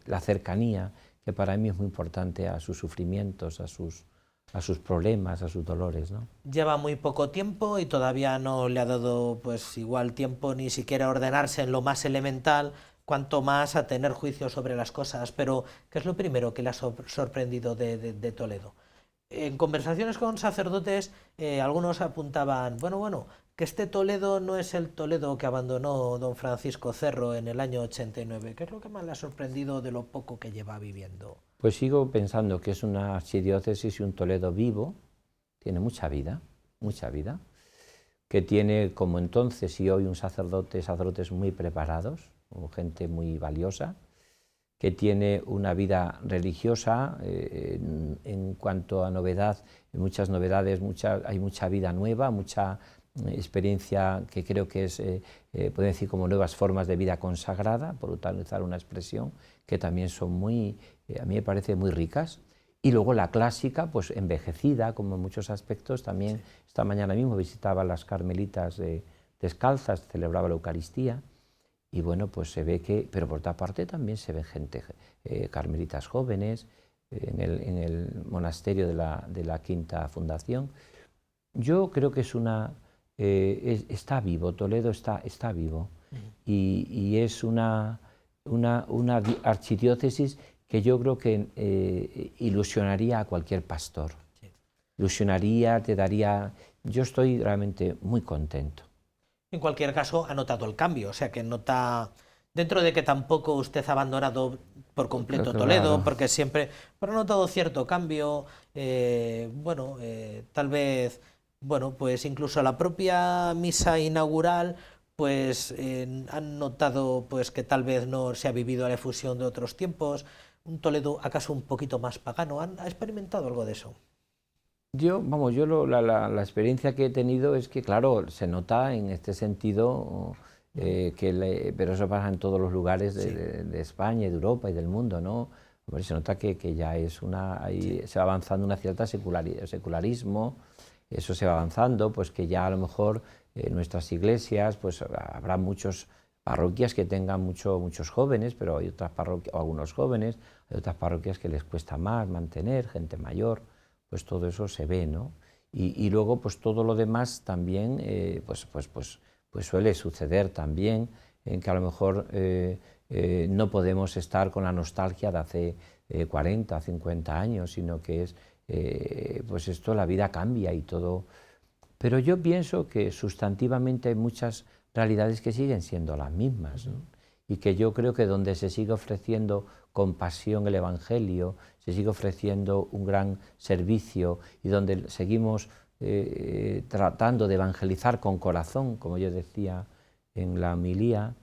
la cercanía, que para mí es muy importante a sus sufrimientos, a sus problemas, a sus dolores, ¿no? Lleva muy poco tiempo y todavía no le ha dado pues igual tiempo ni siquiera a ordenarse en lo más elemental, cuanto más a tener juicio sobre las cosas. Pero, ¿qué es lo primero que le ha sorprendido de Toledo? En conversaciones con sacerdotes, algunos apuntaban, bueno, que este Toledo no es el Toledo que abandonó don Francisco Cerro en el año 89. ¿Qué es lo que más le ha sorprendido de lo poco que lleva viviendo? Pues sigo pensando que es una archidiócesis y un Toledo vivo, tiene mucha vida, que tiene como entonces y hoy sacerdotes muy preparados, gente muy valiosa, que tiene una vida religiosa en cuanto a novedad, muchas novedades, hay mucha vida nueva, mucha experiencia que creo que es, pueden decir, como nuevas formas de vida consagrada, por utilizar una expresión, que también son a mí me parece muy ricas. Y luego la clásica, pues envejecida, como en muchos aspectos. También esta mañana mismo visitaba las carmelitas descalzas, celebraba la Eucaristía, y bueno, pues se ve que, pero por otra parte también se ven gente, carmelitas jóvenes, en el monasterio de la Quinta Fundación. Yo creo que está vivo, Toledo está vivo, y es una archidiócesis que yo creo que ilusionaría a cualquier pastor. Sí. Ilusionaría, yo estoy realmente muy contento. En cualquier caso, ha notado el cambio, o sea que nota, dentro de que tampoco usted ha abandonado por completo Toledo, claro, porque siempre, pero ha notado cierto cambio, tal vez, pues incluso la propia misa inaugural, pues han notado pues que tal vez no se ha vivido la efusión de otros tiempos, un Toledo acaso un poquito más pagano. ¿Ha experimentado algo de eso? La experiencia que he tenido es que, claro, se nota en este sentido, pero eso pasa en todos los lugares de España y de Europa y del mundo, ¿no? Hombre, se nota que ya es se va avanzando una cierta secularismo, eso se va avanzando, pues que ya a lo mejor nuestras iglesias, pues habrá muchas parroquias que tengan muchos jóvenes, pero hay otras parroquias, o algunos jóvenes, hay otras parroquias que les cuesta más mantener, gente mayor, pues todo eso se ve, ¿no? Y luego, pues todo lo demás también, pues suele suceder también, en que a lo mejor no podemos estar con la nostalgia de hace 40, 50 años, sino que pues esto, la vida cambia y todo. Pero yo pienso que sustantivamente hay muchas realidades que siguen siendo las mismas, ¿no? Y que yo creo que donde se sigue ofreciendo con pasión el Evangelio, se sigue ofreciendo un gran servicio y donde seguimos tratando de evangelizar con corazón, como yo decía en la homilía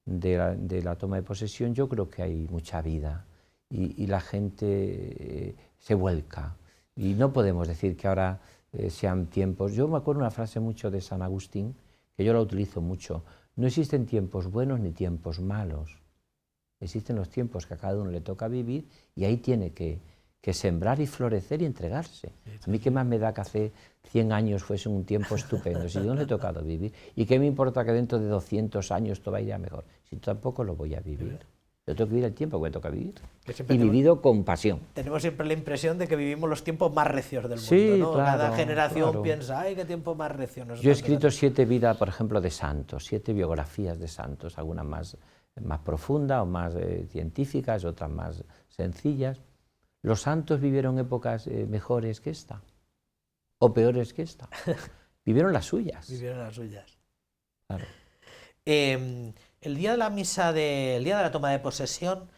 de la toma de posesión, yo creo que hay mucha vida y la gente se vuelca. Y no podemos decir que ahora sean tiempos. Yo me acuerdo una frase mucho de San Agustín, que yo la utilizo mucho: no existen tiempos buenos ni tiempos malos, existen los tiempos que a cada uno le toca vivir y ahí tiene que sembrar y florecer y entregarse. A mí qué más me da que hace 100 años fuese un tiempo estupendo, si yo no he tocado vivir, y qué me importa que dentro de 200 años todo vaya mejor, si tampoco lo voy a vivir. Yo tengo que vivir el tiempo que me toca vivir, y vivido con pasión. Tenemos siempre la impresión de que vivimos los tiempos más recios del mundo, sí, ¿no? Claro, cada generación claro. Piensa, ¡ay, qué tiempo más recio! Yo he escrito 7 vidas, por ejemplo, de santos, 7 biografías de santos, algunas más profundas o más científicas, otras más sencillas. Los santos vivieron épocas mejores que esta, o peores que esta. Vivieron las suyas. Vivieron las suyas. Claro. El día de la misa, el día de la toma de posesión,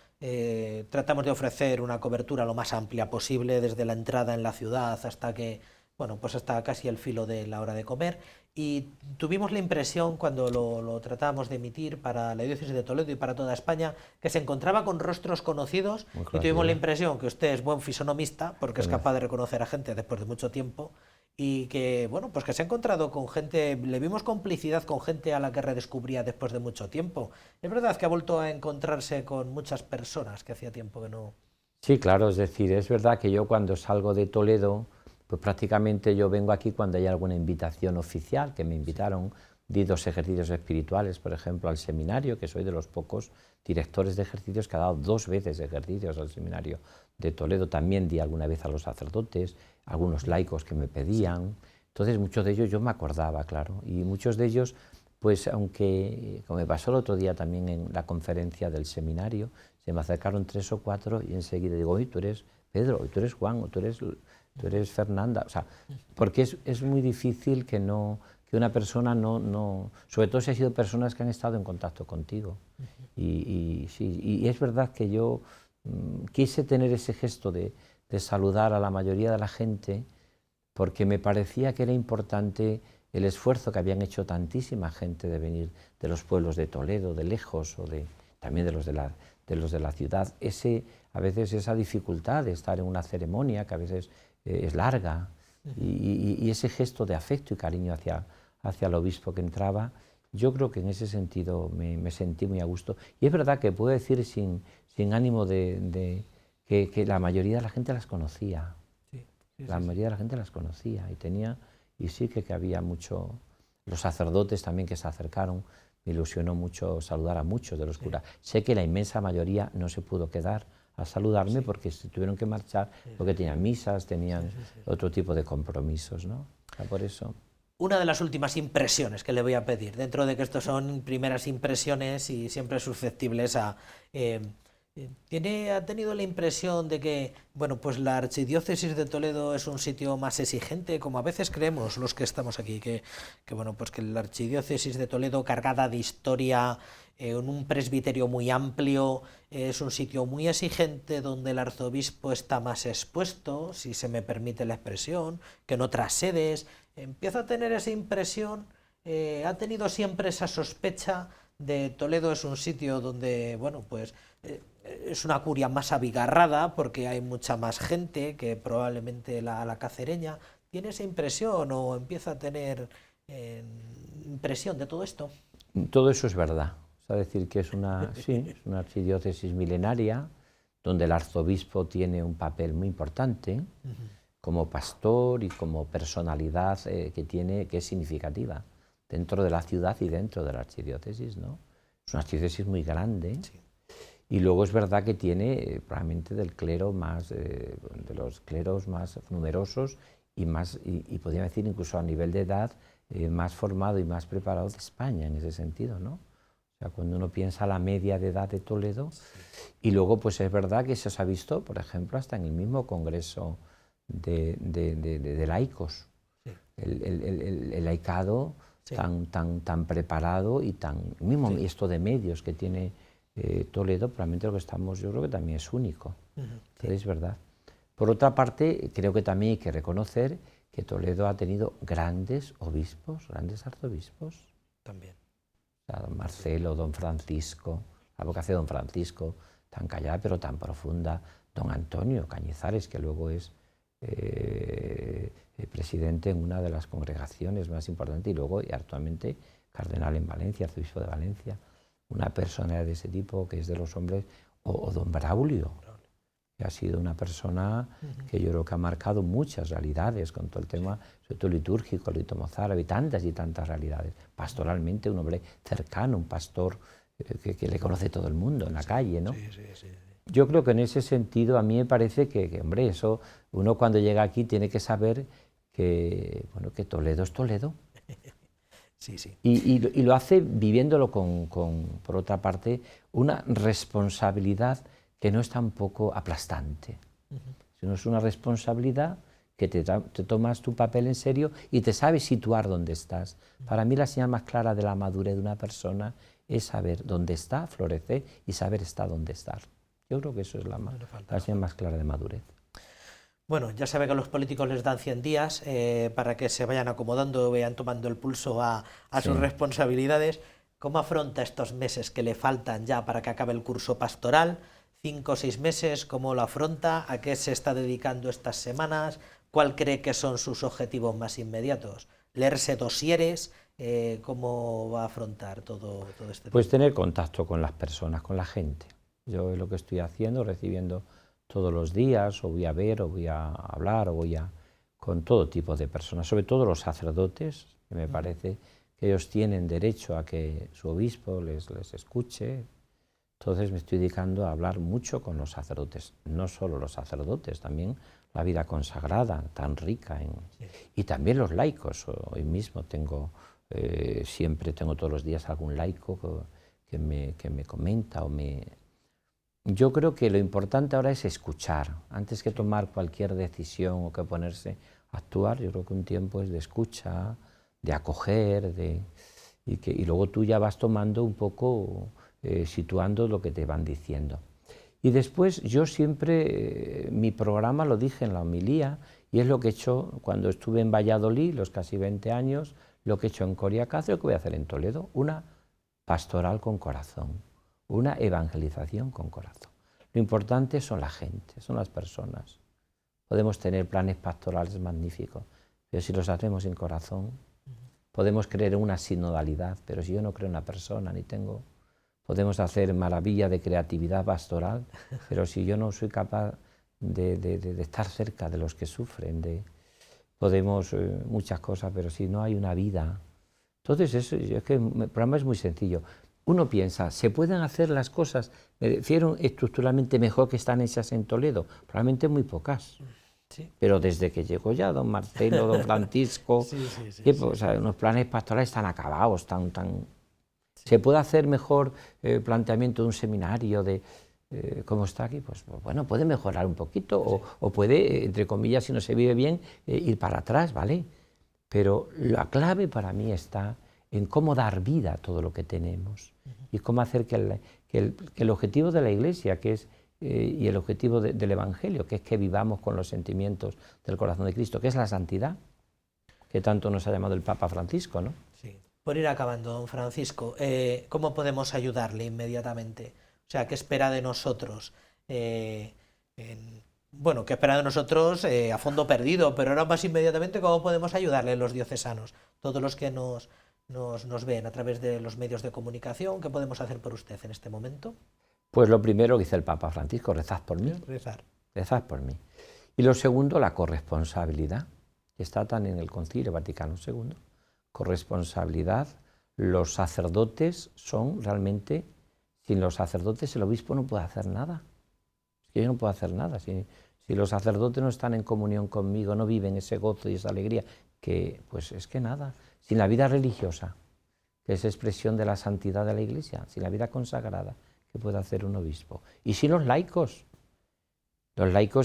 tratamos de ofrecer una cobertura lo más amplia posible, desde la entrada en la ciudad hasta que bueno, pues hasta casi el filo de la hora de comer, y tuvimos la impresión cuando lo tratábamos de emitir para la diócesis de Toledo y para toda España, que se encontraba con rostros conocidos, y tuvimos la impresión que usted es buen fisonomista, porque es capaz de reconocer a gente después de mucho tiempo, y que, bueno, pues que se ha encontrado con gente, le vimos complicidad con gente a la que redescubría después de mucho tiempo. Es verdad que ha vuelto a encontrarse con muchas personas que hacía tiempo que no... Sí, claro, es decir, es verdad que yo cuando salgo de Toledo, pues prácticamente yo vengo aquí cuando hay alguna invitación oficial, que me invitaron, di 2 ejercicios espirituales, por ejemplo, al seminario, que soy de los pocos directores de ejercicios que ha dado 2 veces ejercicios al seminario de Toledo. También di alguna vez a los sacerdotes, algunos laicos que me pedían. Entonces, muchos de ellos yo me acordaba, claro, y muchos de ellos, pues aunque, como me pasó el otro día también en la conferencia del seminario, se me acercaron 3 o 4 y enseguida digo, oye, tú eres Pedro, o tú eres Juan, o tú eres Fernanda, o sea, porque es muy difícil que una persona no, sobre todo si ha sido personas que han estado en contacto contigo. Y es verdad que yo quise tener ese gesto de saludar a la mayoría de la gente, porque me parecía que era importante el esfuerzo que habían hecho tantísima gente de venir de los pueblos de Toledo, de lejos, o también de los de la ciudad. A veces esa dificultad de estar en una ceremonia, que a veces es larga, y ese gesto de afecto y cariño hacia el obispo que entraba, yo creo que en ese sentido me sentí muy a gusto. Y es verdad que puedo decir sin ánimo que la mayoría de la gente las conocía. La mayoría de la gente las conocía y sí que había mucho. Los sacerdotes también que se acercaron, me ilusionó mucho saludar a muchos de los curas. Sé que la inmensa mayoría no se pudo quedar a saludarme porque se tuvieron que marchar, porque tenían misas, tenían otro tipo de compromisos, ¿no? Por eso. Una de las últimas impresiones que le voy a pedir, dentro de que estos son primeras impresiones y siempre susceptibles a... ¿Ha tenido la impresión de que, bueno, pues la archidiócesis de Toledo es un sitio más exigente, como a veces creemos los que estamos aquí, que bueno, pues que la archidiócesis de Toledo, cargada de historia, en un presbiterio muy amplio, es un sitio muy exigente donde el arzobispo está más expuesto, si se me permite la expresión, que en otras sedes? Empiezo a tener esa impresión, ha tenido siempre esa sospecha de Toledo es un sitio donde, bueno, pues es una curia más abigarrada porque hay mucha más gente que probablemente la cacereña. ¿Tiene esa impresión o empieza a tener impresión de todo esto? Todo eso es verdad. Es decir, que es una archidiócesis milenaria donde el arzobispo tiene un papel muy importante como pastor y como personalidad que es significativa dentro de la ciudad y dentro de la archidiócesis, ¿no? Es una archidiócesis muy grande. Sí. Y luego es verdad que tiene probablemente de los cleros más numerosos y podría decir incluso a nivel de edad más formado y más preparado de España en ese sentido, ¿no? O sea, cuando uno piensa la media de edad de Toledo, y luego pues es verdad que se os ha visto, por ejemplo, hasta en el mismo congreso de laicos, el laicado tan preparado y esto de medios que tiene Toledo, probablemente lo que estamos, yo creo que también es único. Es verdad. Por otra parte, creo que también hay que reconocer que Toledo ha tenido grandes obispos, grandes arzobispos. También. O sea, don Marcelo, don Francisco, la vocación de don Francisco, tan callada pero tan profunda, don Antonio Cañizares, que luego es presidente en una de las congregaciones más importantes y luego y actualmente cardenal en Valencia, arzobispo de Valencia. Una persona de ese tipo que es de los hombres, o don Braulio, que ha sido una persona que yo creo que ha marcado muchas realidades con todo el tema, sobre todo litúrgico, litomozárabe y tantas realidades. Pastoralmente un hombre cercano, un pastor que le conoce todo el mundo en la calle, ¿no? Sí. Yo creo que en ese sentido a mí me parece que hombre, eso uno cuando llega aquí tiene que saber que Toledo es Toledo. Sí. Y lo hace viviéndolo con, por otra parte, una responsabilidad que no es tampoco aplastante, sino es una responsabilidad que te tomas tu papel en serio y te sabes situar donde estás. Para mí la señal más clara de la madurez de una persona es saber dónde está, florecer y saber estar dónde estar. Yo creo que eso es la señal más clara de madurez. Bueno, ya sabe que a los políticos les dan 100 días para que se vayan acomodando, vayan tomando el pulso a sus responsabilidades. ¿Cómo afronta estos meses que le faltan ya para que acabe el curso pastoral? 5 o 6 meses, ¿cómo lo afronta? ¿A qué se está dedicando estas semanas? ¿Cuál cree que son sus objetivos más inmediatos? ¿Leerse dosieres? ¿Cómo va a afrontar todo este Pues tener contacto con las personas, con la gente. Yo es lo que estoy haciendo, recibiendo todos los días, o voy a ver, o voy a hablar, o voy a... con todo tipo de personas, sobre todo los sacerdotes, que me parece que ellos tienen derecho a que su obispo les escuche. Entonces me estoy dedicando a hablar mucho con los sacerdotes, no solo los sacerdotes, también la vida consagrada, tan rica, y también los laicos. Hoy mismo siempre tengo todos los días algún laico que me comenta o me... Yo creo que lo importante ahora es escuchar, antes que tomar cualquier decisión o que ponerse a actuar. Yo creo que un tiempo es de escucha, de acoger, y luego tú ya vas tomando un poco, situando lo que te van diciendo. Y después yo siempre, mi programa lo dije en la homilía, y es lo que he hecho cuando estuve en Valladolid, los casi 20 años, lo que he hecho en Coria Cáceres, lo que voy a hacer en Toledo, una pastoral con corazón, una evangelización con corazón. Lo importante son la gente, son las personas. Podemos tener planes pastorales magníficos, pero si los hacemos sin corazón, podemos creer en una sinodalidad, pero si yo no creo en una persona, podemos hacer maravilla de creatividad pastoral, pero si yo no soy capaz de estar cerca de los que sufren, podemos muchas cosas, pero si no hay una vida. Entonces, es que el programa es muy sencillo. Uno piensa, ¿se pueden hacer las cosas, me refiero, estructuralmente mejor que están hechas en Toledo? Probablemente muy pocas. Sí. Pero desde que llegó ya don Marcelo, don Francisco, los planes pastorales están acabados, ¿Se puede hacer mejor planteamiento de un seminario cómo está aquí? Pues bueno, puede mejorar un poquito o puede, entre comillas, si no se vive bien, ir para atrás, ¿vale? Pero la clave para mí está en cómo dar vida a todo lo que tenemos y cómo hacer que el objetivo de la Iglesia, que es y el objetivo del Evangelio, que es que vivamos con los sentimientos del corazón de Cristo, que es la santidad, que tanto nos ha llamado el Papa Francisco, ¿no? Sí. Por ir acabando, don Francisco, ¿cómo podemos ayudarle inmediatamente? O sea, ¿qué espera de nosotros? ¿Qué espera de nosotros a fondo perdido? Pero ahora más inmediatamente, ¿cómo podemos ayudarle los diocesanos? Todos los que nos ven a través de los medios de comunicación, ¿qué podemos hacer por usted en este momento? Pues lo primero que dice el Papa Francisco, rezad por mí. Rezad por mí. Y lo segundo, la corresponsabilidad, que está tan en el Concilio Vaticano II. Corresponsabilidad, los sacerdotes son realmente, sin los sacerdotes el obispo no puede hacer nada. Es que yo no puedo hacer nada. Si los sacerdotes no están en comunión conmigo, no viven ese gozo y esa alegría, pues es que nada. Sin la vida religiosa, que es expresión de la santidad de la Iglesia, sin la vida consagrada, ¿qué puede hacer un obispo? Y sin los laicos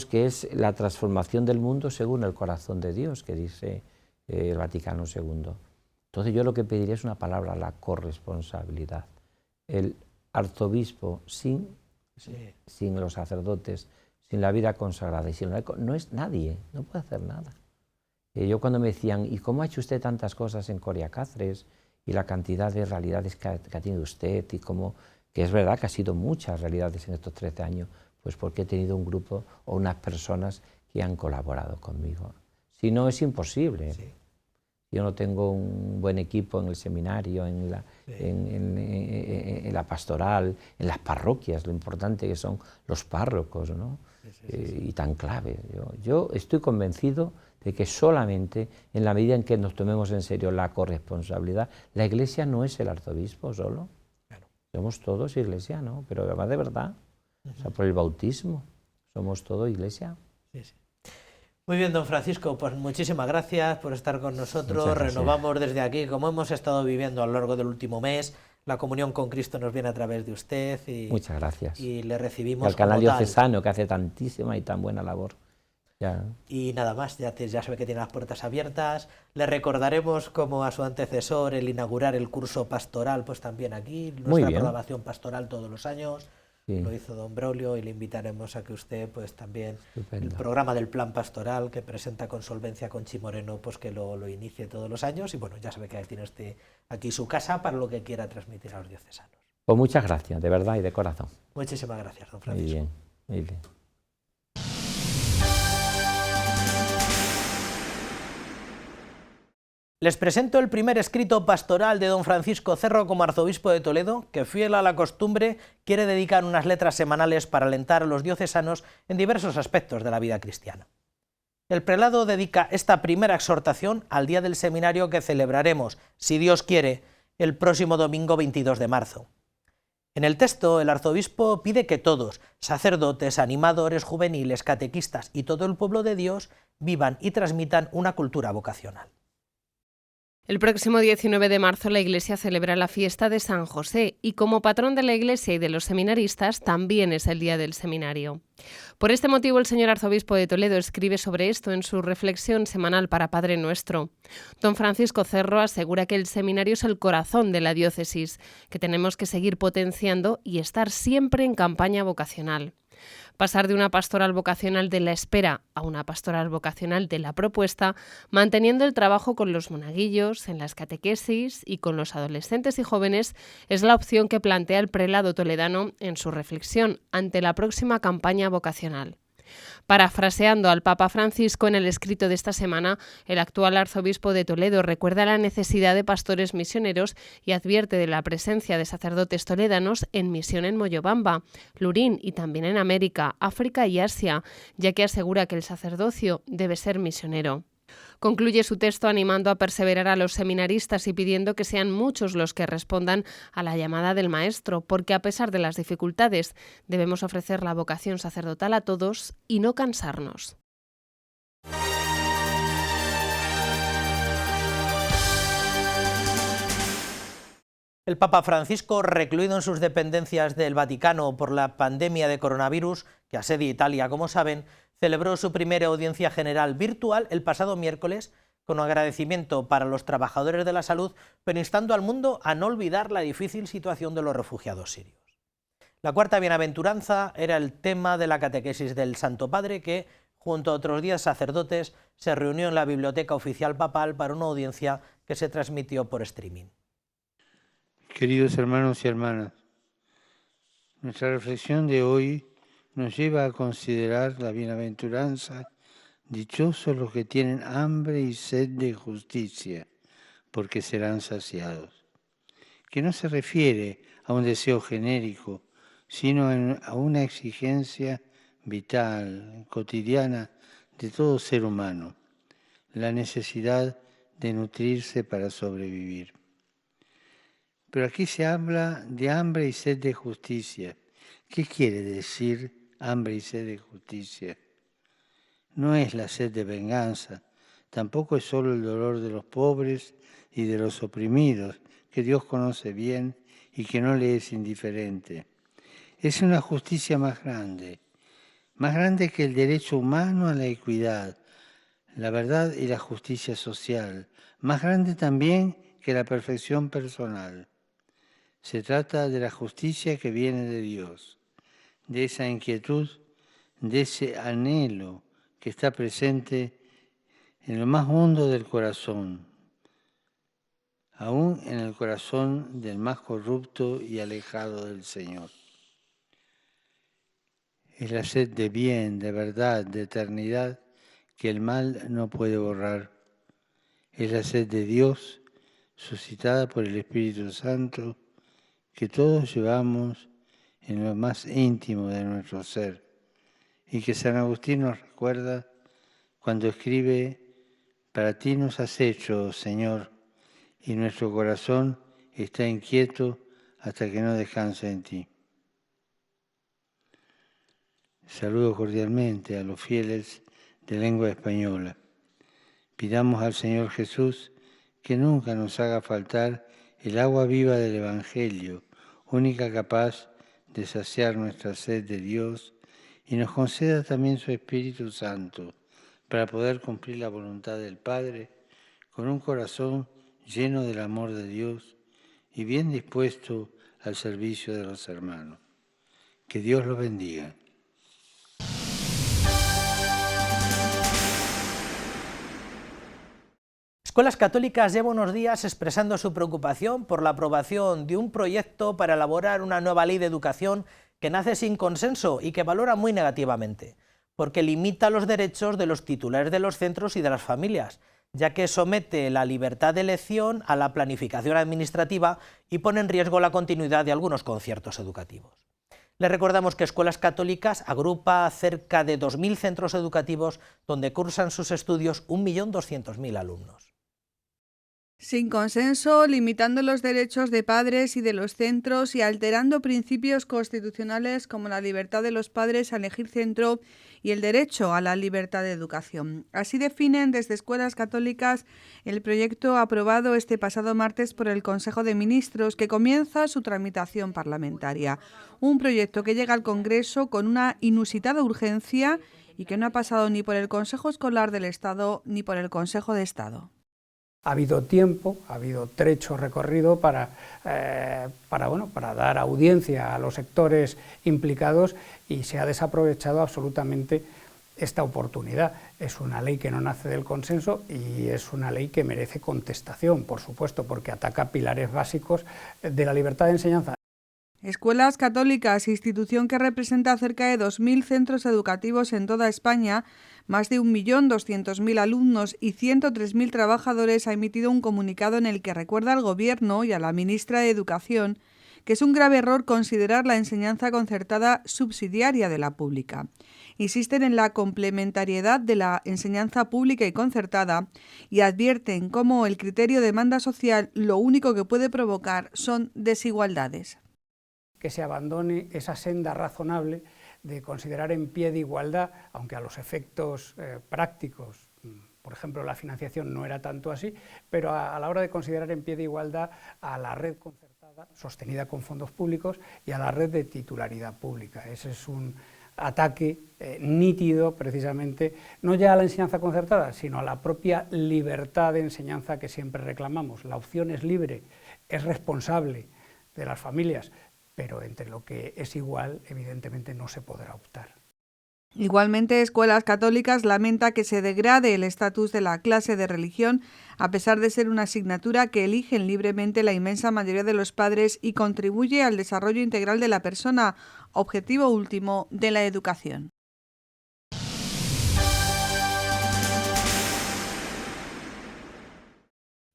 que es la transformación del mundo según el corazón de Dios, que dice el Vaticano II. Entonces yo lo que pediría es una palabra, la corresponsabilidad. El arzobispo sin los sacerdotes, sin la vida consagrada y sin los laicos, no es nadie, no puede hacer nada. Yo cuando me decían, ¿y cómo ha hecho usted tantas cosas en Coria Cáceres? Y la cantidad de realidades que ha tenido usted, y cómo, que es verdad que ha sido muchas realidades en estos 13 años, pues porque he tenido un grupo o unas personas que han colaborado conmigo. Si no, es imposible. Sí. Yo no tengo un buen equipo en el seminario, en la pastoral, en las parroquias, lo importante que son los párrocos, ¿no? Y tan clave. Yo estoy convencido de que solamente en la medida en que nos tomemos en serio la corresponsabilidad, la Iglesia no es el arzobispo solo, claro. Somos todos Iglesia, ¿no? Pero además de verdad, o sea, por el bautismo, somos todo Iglesia. Sí. Muy bien, don Francisco, pues muchísimas gracias por estar con nosotros. Renovamos desde aquí, como hemos estado viviendo a lo largo del último mes, la comunión con Cristo nos viene a través de usted. Y, muchas gracias. Y le recibimos y al canal diocesano, que hace tantísima y tan buena labor. Ya. Y nada más, ya sabe que tiene las puertas abiertas. Le recordaremos como a su antecesor el inaugurar el curso pastoral, pues también aquí, nuestra programación pastoral todos los años. lo hizo don Braulio, y le invitaremos a que usted pues también Estupendo. el programa del Plan Pastoral que presenta con solvencia Conchi Moreno, pues que lo inicie todos los años, y bueno, ya sabe que tiene usted aquí su casa para lo que quiera transmitir a los diocesanos. Pues muchas gracias, de verdad y de corazón. Muchísimas gracias, don Muy Francisco. bien, muy bien. Les presento el primer escrito pastoral de don Francisco Cerro como arzobispo de Toledo, que fiel a la costumbre quiere dedicar unas letras semanales para alentar a los diocesanos en diversos aspectos de la vida cristiana. El prelado dedica esta primera exhortación al día del seminario que celebraremos, si Dios quiere, el próximo domingo 22 de marzo. En el texto, el arzobispo pide que todos, sacerdotes, animadores juveniles, catequistas y todo el pueblo de Dios, vivan y transmitan una cultura vocacional. El próximo 19 de marzo la Iglesia celebra la fiesta de San José y como patrón de la Iglesia y de los seminaristas también es el día del seminario. Por este motivo el señor arzobispo de Toledo escribe sobre esto en su reflexión semanal para Padre Nuestro. Don Francisco Cerro asegura que el seminario es el corazón de la diócesis, que tenemos que seguir potenciando y estar siempre en campaña vocacional. Pasar de una pastoral vocacional de la espera a una pastoral vocacional de la propuesta, manteniendo el trabajo con los monaguillos, en las catequesis y con los adolescentes y jóvenes, es la opción que plantea el prelado toledano en su reflexión ante la próxima campaña vocacional. Parafraseando al Papa Francisco en el escrito de esta semana, el actual arzobispo de Toledo recuerda la necesidad de pastores misioneros y advierte de la presencia de sacerdotes toledanos en misión en Moyobamba, Lurín y también en América, África y Asia, ya que asegura que el sacerdocio debe ser misionero. Concluye su texto animando a perseverar a los seminaristas y pidiendo que sean muchos los que respondan a la llamada del Maestro, porque a pesar de las dificultades debemos ofrecer la vocación sacerdotal a todos y no cansarnos. El Papa Francisco, recluido en sus dependencias del Vaticano por la pandemia de coronavirus, que asedia Italia, como saben, celebró su primera audiencia general virtual el pasado miércoles con agradecimiento para los trabajadores de la salud, pero instando al mundo a no olvidar la difícil situación de los refugiados sirios. La cuarta bienaventuranza era el tema de la catequesis del Santo Padre que, junto a otros 10 sacerdotes, se reunió en la Biblioteca Oficial Papal para una audiencia que se transmitió por streaming. Queridos hermanos y hermanas, nuestra reflexión de hoy nos lleva a considerar la bienaventuranza: dichosos los que tienen hambre y sed de justicia, porque serán saciados, que no se refiere a un deseo genérico, sino a una exigencia vital, cotidiana de todo ser humano, la necesidad de nutrirse para sobrevivir. Pero aquí se habla de hambre y sed de justicia. ¿Qué quiere decir hambre y sed de justicia? No es la sed de venganza, tampoco es solo el dolor de los pobres y de los oprimidos, que Dios conoce bien y que no le es indiferente. Es una justicia más grande que el derecho humano a la equidad, la verdad y la justicia social, más grande también que la perfección personal. Se trata de la justicia que viene de Dios, de esa inquietud, de ese anhelo que está presente en lo más hondo del corazón, aún en el corazón del más corrupto y alejado del Señor. Es la sed de bien, de verdad, de eternidad que el mal no puede borrar. Es la sed de Dios suscitada por el Espíritu Santo que todos llevamos en lo más íntimo de nuestro ser y que San Agustín nos recuerda cuando escribe: para ti nos has hecho, Señor, y nuestro corazón está inquieto hasta que no descanse en ti. Saludo cordialmente a los fieles de lengua española. Pidamos al Señor Jesús que nunca nos haga faltar el agua viva del Evangelio, única capaz de saciar nuestra sed de Dios, y nos conceda también su Espíritu Santo para poder cumplir la voluntad del Padre con un corazón lleno del amor de Dios y bien dispuesto al servicio de los hermanos. Que Dios los bendiga. Escuelas Católicas lleva unos días expresando su preocupación por la aprobación de un proyecto para elaborar una nueva ley de educación que nace sin consenso y que valora muy negativamente, porque limita los derechos de los titulares de los centros y de las familias, ya que somete la libertad de elección a la planificación administrativa y pone en riesgo la continuidad de algunos conciertos educativos. Les recordamos que Escuelas Católicas agrupa cerca de 2.000 centros educativos donde cursan sus estudios 1.200.000 alumnos. Sin consenso, limitando los derechos de padres y de los centros y alterando principios constitucionales como la libertad de los padres a elegir centro y el derecho a la libertad de educación. Así definen desde Escuelas Católicas el proyecto aprobado este pasado martes por el Consejo de Ministros, que comienza su tramitación parlamentaria. Un proyecto que llega al Congreso con una inusitada urgencia y que no ha pasado ni por el Consejo Escolar del Estado ni por el Consejo de Estado. Ha habido tiempo, ha habido trecho recorrido para dar audiencia a los sectores implicados y se ha desaprovechado absolutamente esta oportunidad. Es una ley que no nace del consenso y es una ley que merece contestación, por supuesto, porque ataca pilares básicos de la libertad de enseñanza. Escuelas Católicas, institución que representa a cerca de 2.000 centros educativos en toda España, más de 1.200.000 alumnos y 103.000 trabajadores, ha emitido un comunicado en el que recuerda al Gobierno y a la ministra de Educación que es un grave error considerar la enseñanza concertada subsidiaria de la pública. Insisten en la complementariedad de la enseñanza pública y concertada y advierten cómo el criterio de demanda social lo único que puede provocar son desigualdades. Que se abandone esa senda razonable de considerar en pie de igualdad, aunque a los efectos prácticos, por ejemplo, la financiación no era tanto así, pero a la hora de considerar en pie de igualdad a la red concertada sostenida con fondos públicos y a la red de titularidad pública. Ese es un ataque nítido, precisamente, no ya a la enseñanza concertada, sino a la propia libertad de enseñanza que siempre reclamamos. La opción es libre, es responsable de las familias, pero entre lo que es igual, evidentemente, no se podrá optar. Igualmente, Escuelas Católicas lamenta que se degrade el estatus de la clase de religión, a pesar de ser una asignatura que eligen libremente la inmensa mayoría de los padres y contribuye al desarrollo integral de la persona, objetivo último de la educación.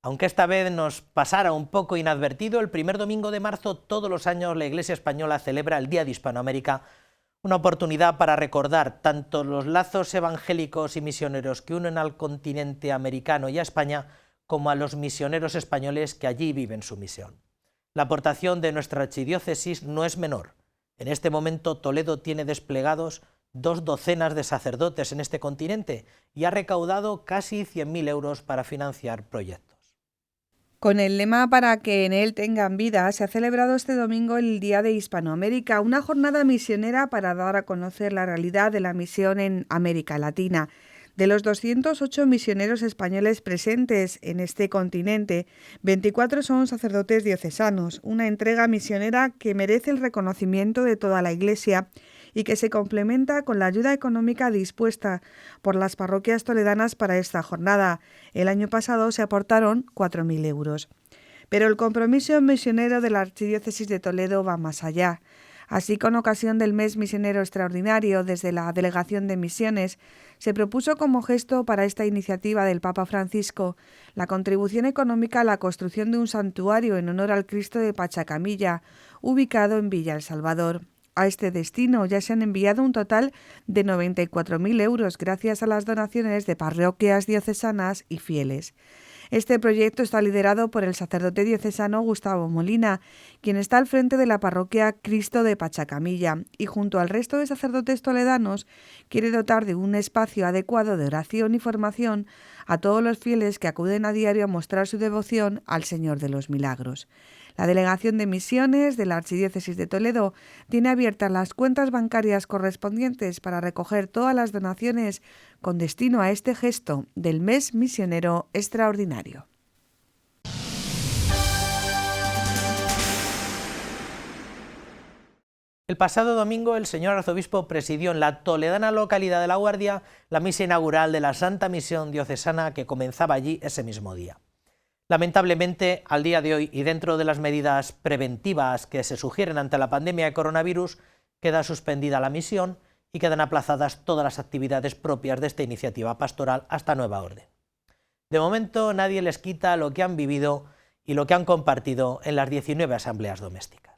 Aunque esta vez nos pasara un poco inadvertido, el primer domingo de marzo todos los años la Iglesia española celebra el Día de Hispanoamérica, una oportunidad para recordar tanto los lazos evangélicos y misioneros que unen al continente americano y a España, como a los misioneros españoles que allí viven su misión. La aportación de nuestra archidiócesis no es menor. En este momento Toledo tiene desplegados 2 docenas de sacerdotes en este continente y ha recaudado casi 100.000 euros para financiar proyectos. Con el lema "para que en él tengan vida", se ha celebrado este domingo el Día de Hispanoamérica, una jornada misionera para dar a conocer la realidad de la misión en América Latina. De los 208 misioneros españoles presentes en este continente, 24 son sacerdotes diocesanos, una entrega misionera que merece el reconocimiento de toda la Iglesia y que se complementa con la ayuda económica dispuesta por las parroquias toledanas para esta jornada. El año pasado se aportaron 4.000 euros. Pero el compromiso misionero de la Archidiócesis de Toledo va más allá. Así, con ocasión del mes misionero extraordinario, desde la Delegación de Misiones, se propuso como gesto para esta iniciativa del Papa Francisco la contribución económica a la construcción de un santuario en honor al Cristo de Pachacamilla, ubicado en Villa El Salvador. A este destino ya se han enviado un total de 94.000 euros gracias a las donaciones de parroquias diocesanas y fieles. Este proyecto está liderado por el sacerdote diocesano Gustavo Molina, quien está al frente de la parroquia Cristo de Pachacamilla, y junto al resto de sacerdotes toledanos quiere dotar de un espacio adecuado de oración y formación a todos los fieles que acuden a diario a mostrar su devoción al Señor de los Milagros. La Delegación de Misiones de la Archidiócesis de Toledo tiene abiertas las cuentas bancarias correspondientes para recoger todas las donaciones con destino a este gesto del mes misionero extraordinario. El pasado domingo el señor arzobispo presidió en la toledana localidad de La Guardia la misa inaugural de la Santa Misión Diocesana que comenzaba allí ese mismo día. Lamentablemente, al día de hoy y dentro de las medidas preventivas que se sugieren ante la pandemia de coronavirus, queda suspendida la misión y quedan aplazadas todas las actividades propias de esta iniciativa pastoral hasta nueva orden. De momento, nadie les quita lo que han vivido y lo que han compartido en las 19 asambleas domésticas.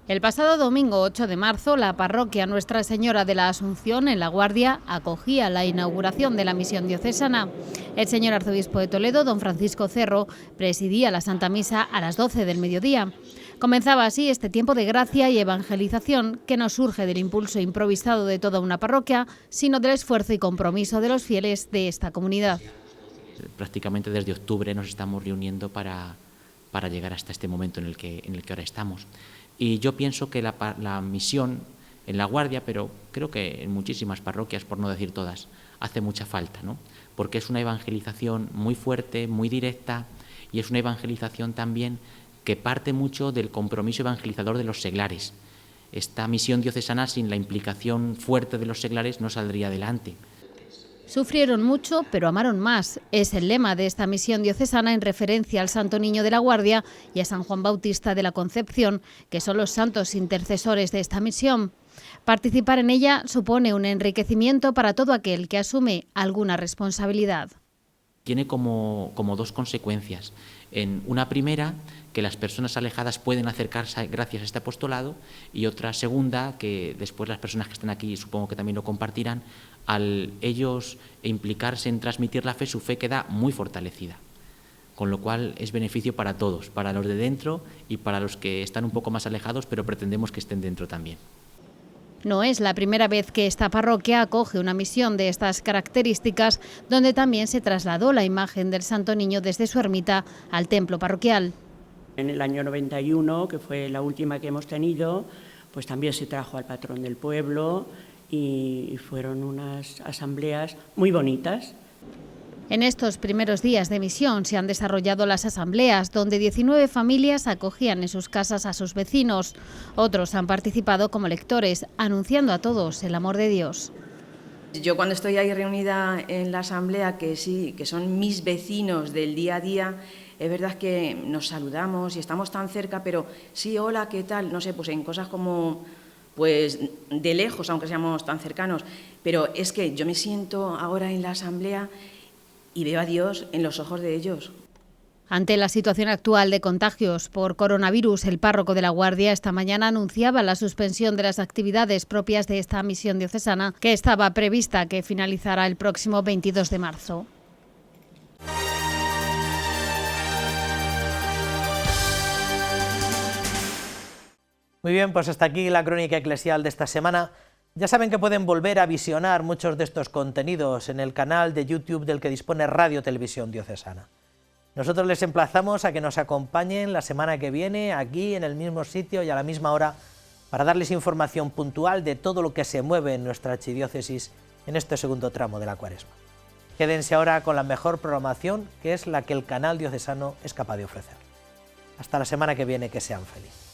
El pasado domingo 8 de marzo, la parroquia Nuestra Señora de la Asunción en La Guardia acogía la inauguración de la misión diocesana. El señor arzobispo de Toledo, don Francisco Cerro, presidía la Santa Misa a las 12 del mediodía. Comenzaba así este tiempo de gracia y evangelización que no surge del impulso improvisado de toda una parroquia, sino del esfuerzo y compromiso de los fieles de esta comunidad. Prácticamente desde octubre nos estamos reuniendo para llegar hasta este momento en el que ahora estamos. Y yo pienso que la misión en La Guardia, pero creo que en muchísimas parroquias, por no decir todas, hace mucha falta, ¿no? Porque es una evangelización muy fuerte, muy directa, y es una evangelización también que parte mucho del compromiso evangelizador de los seglares. Esta misión diocesana, sin la implicación fuerte de los seglares, no saldría adelante. Sufrieron mucho, pero amaron más. Es el lema de esta misión diocesana en referencia al Santo Niño de la Guardia y a San Juan Bautista de la Concepción, que son los santos intercesores de esta misión. Participar en ella supone un enriquecimiento para todo aquel que asume alguna responsabilidad. Tiene como dos consecuencias. En una primera, que las personas alejadas pueden acercarse gracias a este apostolado, y otra segunda, que después las personas que están aquí supongo que también lo compartirán, al ellos implicarse en transmitir la fe, su fe queda muy fortalecida, con lo cual es beneficio para todos, para los de dentro y para los que están un poco más alejados, pero pretendemos que estén dentro también. No es la primera vez que esta parroquia acoge una misión de estas características, donde también se trasladó la imagen del Santo Niño desde su ermita al templo parroquial. En el año 91, que fue la última que hemos tenido, pues también se trajo al patrón del pueblo y fueron unas asambleas muy bonitas. En estos primeros días de misión se han desarrollado las asambleas, donde 19 familias acogían en sus casas a sus vecinos. Otros han participado como lectores, anunciando a todos el amor de Dios. Yo cuando estoy ahí reunida en la asamblea, que sí, que son mis vecinos del día a día, es verdad que nos saludamos y estamos tan cerca, pero sí, hola, ¿qué tal? No sé, pues en cosas como, pues de lejos, aunque seamos tan cercanos, pero es que yo me siento ahora en la asamblea y veo a Dios en los ojos de ellos. Ante la situación actual de contagios por coronavirus, el párroco de La Guardia esta mañana anunciaba la suspensión de las actividades propias de esta misión diocesana, que estaba prevista que finalizará el próximo 22 de marzo. Muy bien, pues hasta aquí la crónica eclesial de esta semana. Ya saben que pueden volver a visionar muchos de estos contenidos en el canal de YouTube del que dispone Radio Televisión Diocesana. Nosotros les emplazamos a que nos acompañen la semana que viene, aquí en el mismo sitio y a la misma hora, para darles información puntual de todo lo que se mueve en nuestra archidiócesis en este segundo tramo de la Cuaresma. Quédense ahora con la mejor programación, que es la que el canal diocesano es capaz de ofrecer. Hasta la semana que viene, que sean felices.